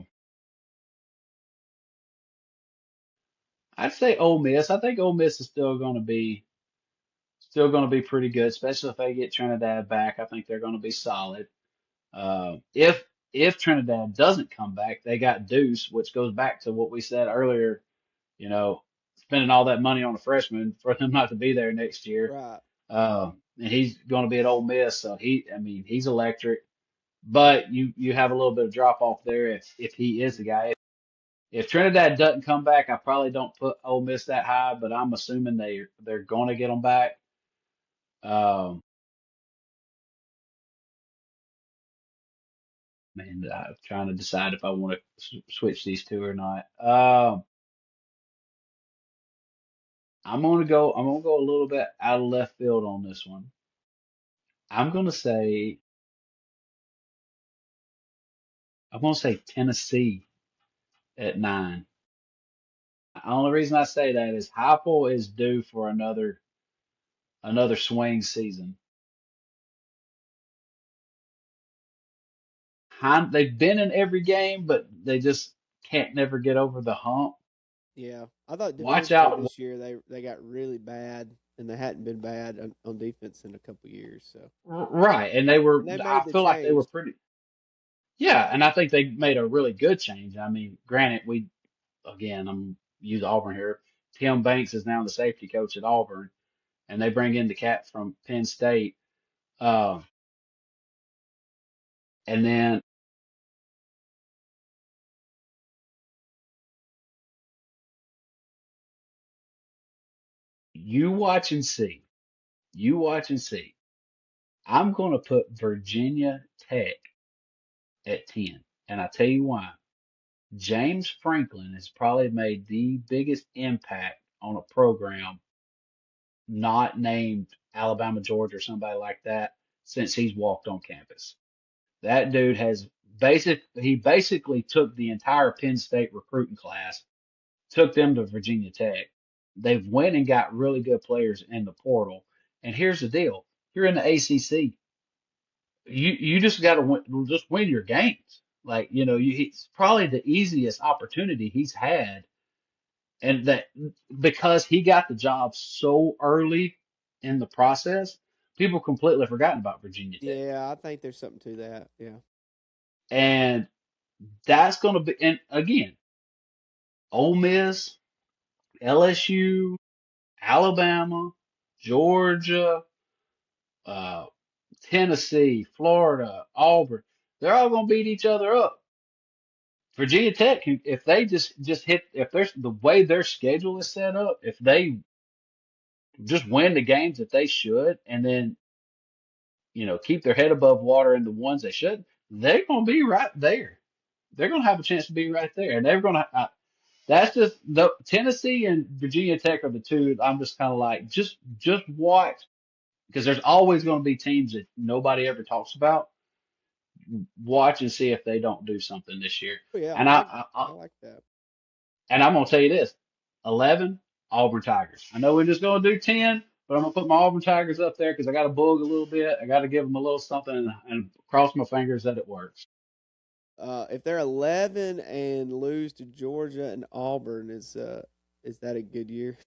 Speaker 2: I'd say Ole Miss. I think Ole Miss is still gonna be pretty good, especially if they get Trinidad back. I think they're gonna be solid. If Trinidad doesn't come back, they got Deuce, which goes back to what we said earlier. You know, spending all that money on a freshman for them not to be there next year.
Speaker 1: Right.
Speaker 2: And he's going to be at Ole Miss, so I mean, he's electric. But you have a little bit of drop off there if he is the guy. If Trinidad doesn't come back, I probably don't put Ole Miss that high, but I'm assuming they're going to get them back. Um, Man, I'm trying to decide if I want to switch these two or not. I'm gonna go a little bit out of left field on this one. I'm gonna say Tennessee at 9. The only reason I say that is Heupel is due for another swing season. They've been in every game, but they just can't never get over the hump.
Speaker 1: Yeah, I thought
Speaker 2: Watch
Speaker 1: defensively
Speaker 2: out.
Speaker 1: this year they got really bad, and they hadn't been bad on defense in a couple years. So,
Speaker 2: Right, and they were.
Speaker 1: and they
Speaker 2: I
Speaker 1: made the
Speaker 2: feel like they were
Speaker 1: change.
Speaker 2: pretty. Yeah, and I think they made a really good change. I mean, granted, I'm use Auburn here. Tim Banks is now the safety coach at Auburn, and they bring in the cat from Penn State. Uh, and then you watch and see. You watch and see. I'm going to put Virginia Tech at 10, and I tell you why. James Franklin has probably made the biggest impact on a program not named Alabama, Georgia, or somebody like that since he's walked on campus. That dude he basically took the entire Penn State recruiting class, took them to Virginia Tech. They've went and got really good players in the portal. And here's the deal. You're in the ACC. You just got to win your games. Like, it's probably the easiest opportunity he's had. And that because he got the job so early in the process, people completely forgotten about Virginia Tech.
Speaker 1: Yeah, I think there's something to that. Yeah.
Speaker 2: And that's going to be, and again, Ole Miss, LSU, Alabama, Georgia, uh, Tennessee, Florida, Auburn, they're all going to beat each other up. Virginia Tech, if they just hit, if there's the way their schedule is set up, if they just win the games that they should, and then keep their head above water in the ones they should, they're going to be right there. They're going to have a chance to be right there, and they're going to. That's just the Tennessee and Virginia Tech are the two. I'm just kind of like just watch because there's always going to be teams that nobody ever talks about. Watch and see if they don't do something this year.
Speaker 1: Oh, yeah,
Speaker 2: And
Speaker 1: I like that.
Speaker 2: I'm gonna tell you this: 11 Auburn Tigers. I know we're just gonna do 10, but I'm gonna put my Auburn Tigers up there because I got to bug a little bit. I got to give them a little something and cross my fingers that it works.
Speaker 1: If they're 11 and lose to Georgia and Auburn, is that a good year?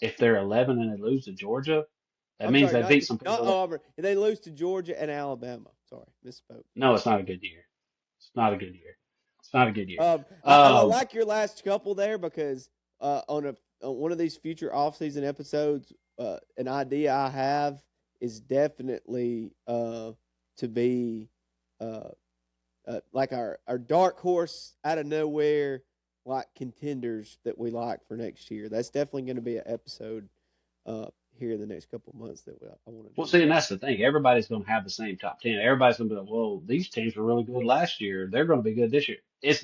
Speaker 2: If they're 11 and they lose to Georgia, that
Speaker 1: I'm
Speaker 2: means
Speaker 1: sorry,
Speaker 2: they beat some
Speaker 1: not
Speaker 2: people that.
Speaker 1: Auburn. If they lose to Georgia and Alabama, sorry, misspoke.
Speaker 2: No, it's not a good year. It's not a good year. It's not a good year.
Speaker 1: I like your last couple there because on one of these future offseason episodes, an idea I have is definitely to be uh, like our dark horse out of nowhere, like contenders that we like for next year. That's definitely going to be an episode here in the next couple of months that I want to
Speaker 2: Well,
Speaker 1: do.
Speaker 2: see, and that's the thing. Everybody's going to have the same top 10. Everybody's going to be like, well, these teams were really good last year. They're going to be good this year. It's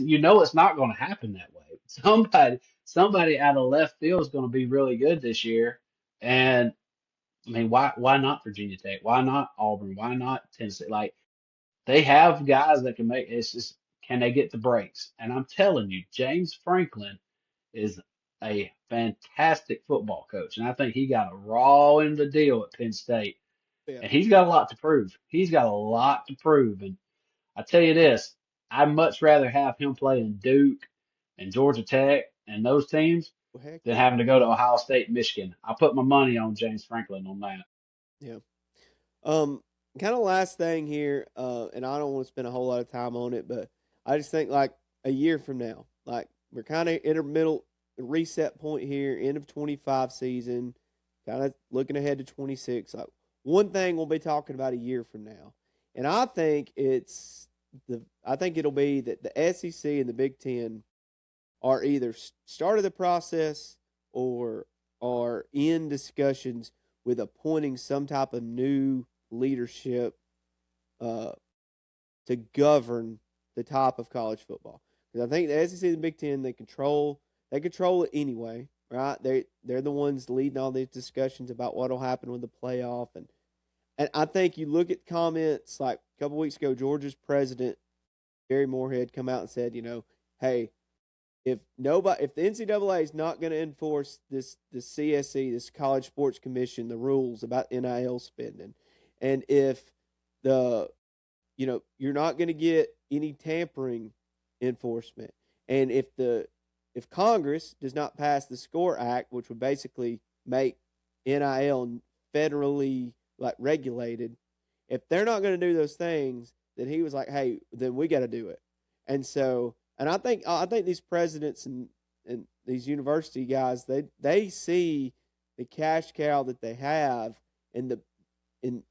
Speaker 2: not going to happen that way. Somebody out of left field is going to be really good this year, and I mean, why not Virginia Tech? Why not Auburn? Why not Tennessee? Like they have guys that can make it's just can they get the breaks? And I'm telling you, James Franklin is a fantastic football coach, and I think he got a raw end of the deal at Penn State,
Speaker 1: Yeah.
Speaker 2: and he's got a lot to prove. He's got a lot to prove, and I tell you this, I'd much rather have him playing Duke and Georgia Tech and those teams
Speaker 1: Well, heck
Speaker 2: than
Speaker 1: yeah.
Speaker 2: having to go to Ohio State and Michigan. I put my money on James Franklin on that.
Speaker 1: Yeah. Um, Kind of last thing here, and I don't want to spend a whole lot of time on it, but I just think like a year from now, like we're kind of in a middle reset point here, end of 25 season, kind of looking ahead to 26. Like one thing we'll be talking about a year from now, and I think it'll be that the SEC and the Big Ten are either started the process or are in discussions with appointing some type of new leadership uh, to govern the top of college football. Because I think the SEC and the Big Ten they control it anyway, right? They're the ones leading all these discussions about what'll happen with the playoff, and I think you look at comments like a couple weeks ago, Georgia's president Jerry Moorhead come out and said, hey, if the NCAA is not going to enforce this CSE, this College Sports Commission, the rules about NIL spending, and if the you're not going to get any tampering enforcement, and if Congress does not pass the SCORE Act, which would basically make NIL federally like regulated, if they're not going to do those things, then he was like, hey, then we got to do it. And so, and I think these presidents and these university guys, they see the cash cow that they have, and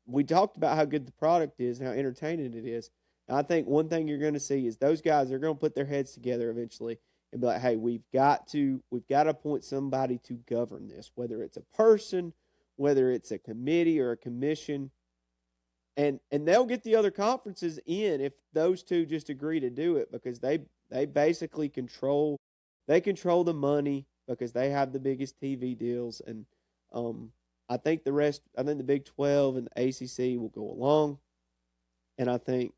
Speaker 1: we talked about how good the product is and how entertaining it is. And I think one thing you're going to see is those guys are going to put their heads together eventually and be like, hey, we've got to appoint somebody to govern this, whether it's a person, whether it's a committee or a commission, and they'll get the other conferences in if those two just agree to do it, because they basically control the money because they have the biggest TV deals. And um I think the Big 12 and the ACC will go along, and I think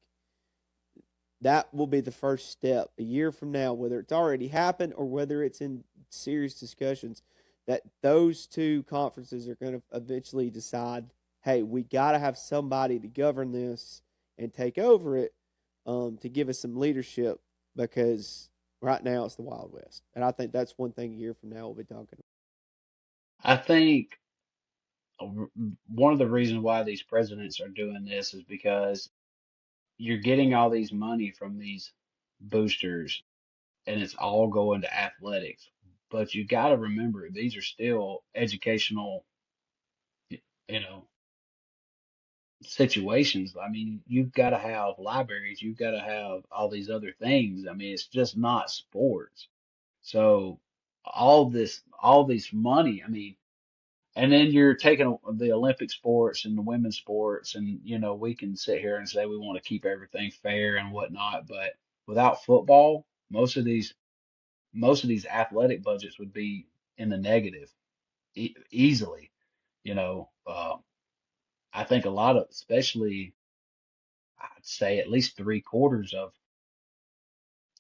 Speaker 1: that will be the first step a year from now, whether it's already happened or whether it's in serious discussions, that those two conferences are going to eventually decide, hey, we got to have somebody to govern this and take over it, to give us some leadership, because right now it's the Wild West. And I think that's one thing a year from now we'll be talking
Speaker 2: I think one of the reasons why these presidents are doing this is because you're getting all these money from these boosters and it's all going to athletics. But you got to remember, these are still educational, you know, situations. I mean, you've got to have libraries, you've got to have all these other things. I mean, it's just not sports. So all this money, I mean, and then you're taking the Olympic sports and the women's sports, and we can sit here and say we want to keep everything fair and whatnot, but without football, most of these athletic budgets would be in the negative easily. You know, I think a lot of, especially, I'd say at least three-quarters of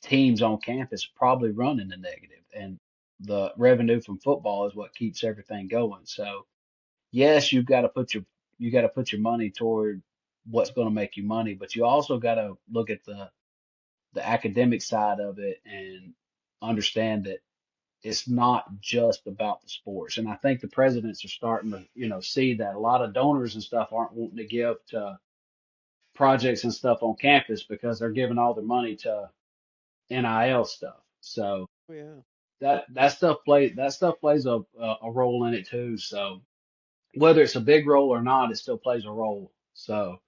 Speaker 2: teams on campus probably run in the negative, and the revenue from football is what keeps everything going. So yes, you got to put your money toward what's going to make you money, but you also got to look at the academic side of it and understand that it's not just about the sports. And I think the presidents are starting to, see that a lot of donors and stuff aren't wanting to give to projects and stuff on campus because they're giving all their money to NIL stuff. So
Speaker 1: about. Oh yeah.
Speaker 2: that stuff plays a role in it too. So whether it's a big role or not, it still plays a role. So,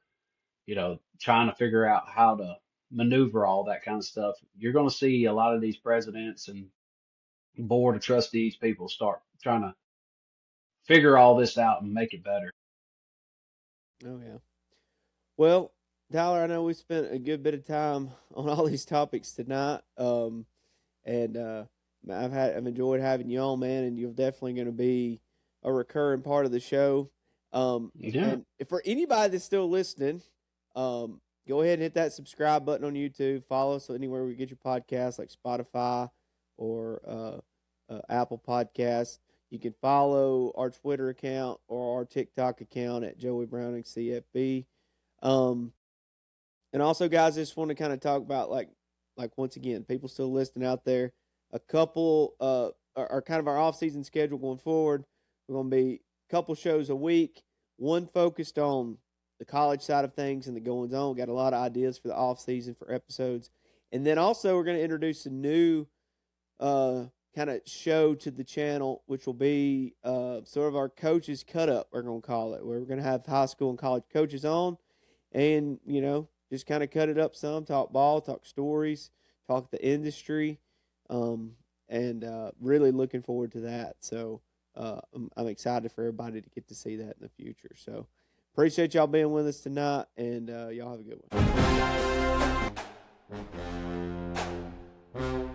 Speaker 2: trying to figure out how to maneuver all that kind of stuff. You're going to see a lot of these presidents and board of trustees people start trying to figure all this out and make it better.
Speaker 1: Oh yeah. Well, Tyler, I know we spent a good bit of time on all these topics tonight. And I've enjoyed having you on, man, and you're definitely going to be a recurring part of the show.
Speaker 2: Yeah.
Speaker 1: And if for anybody that's still listening, go ahead and hit that subscribe button on YouTube. Follow us anywhere we get your podcasts, like Spotify or Apple Podcasts. You can follow our Twitter account or our TikTok account at Joey Browning CFB. And also, guys, I just want to kind of talk about like once again, people still listening out there. A couple are kind of our off-season schedule going forward. We're going to be a couple shows a week. One focused on the college side of things and the goings on. Got a lot of ideas for the off-season for episodes, and then also we're going to introduce a new kind of show to the channel, which will be sort of our coaches cut up. We're going to call it, where we're going to have high school and college coaches on, and just kind of cut it up some, talk ball, talk stories, talk the industry, and really looking forward to that. So I'm excited for everybody to get to see that in the future. So appreciate y'all being with us tonight, and y'all have a good one.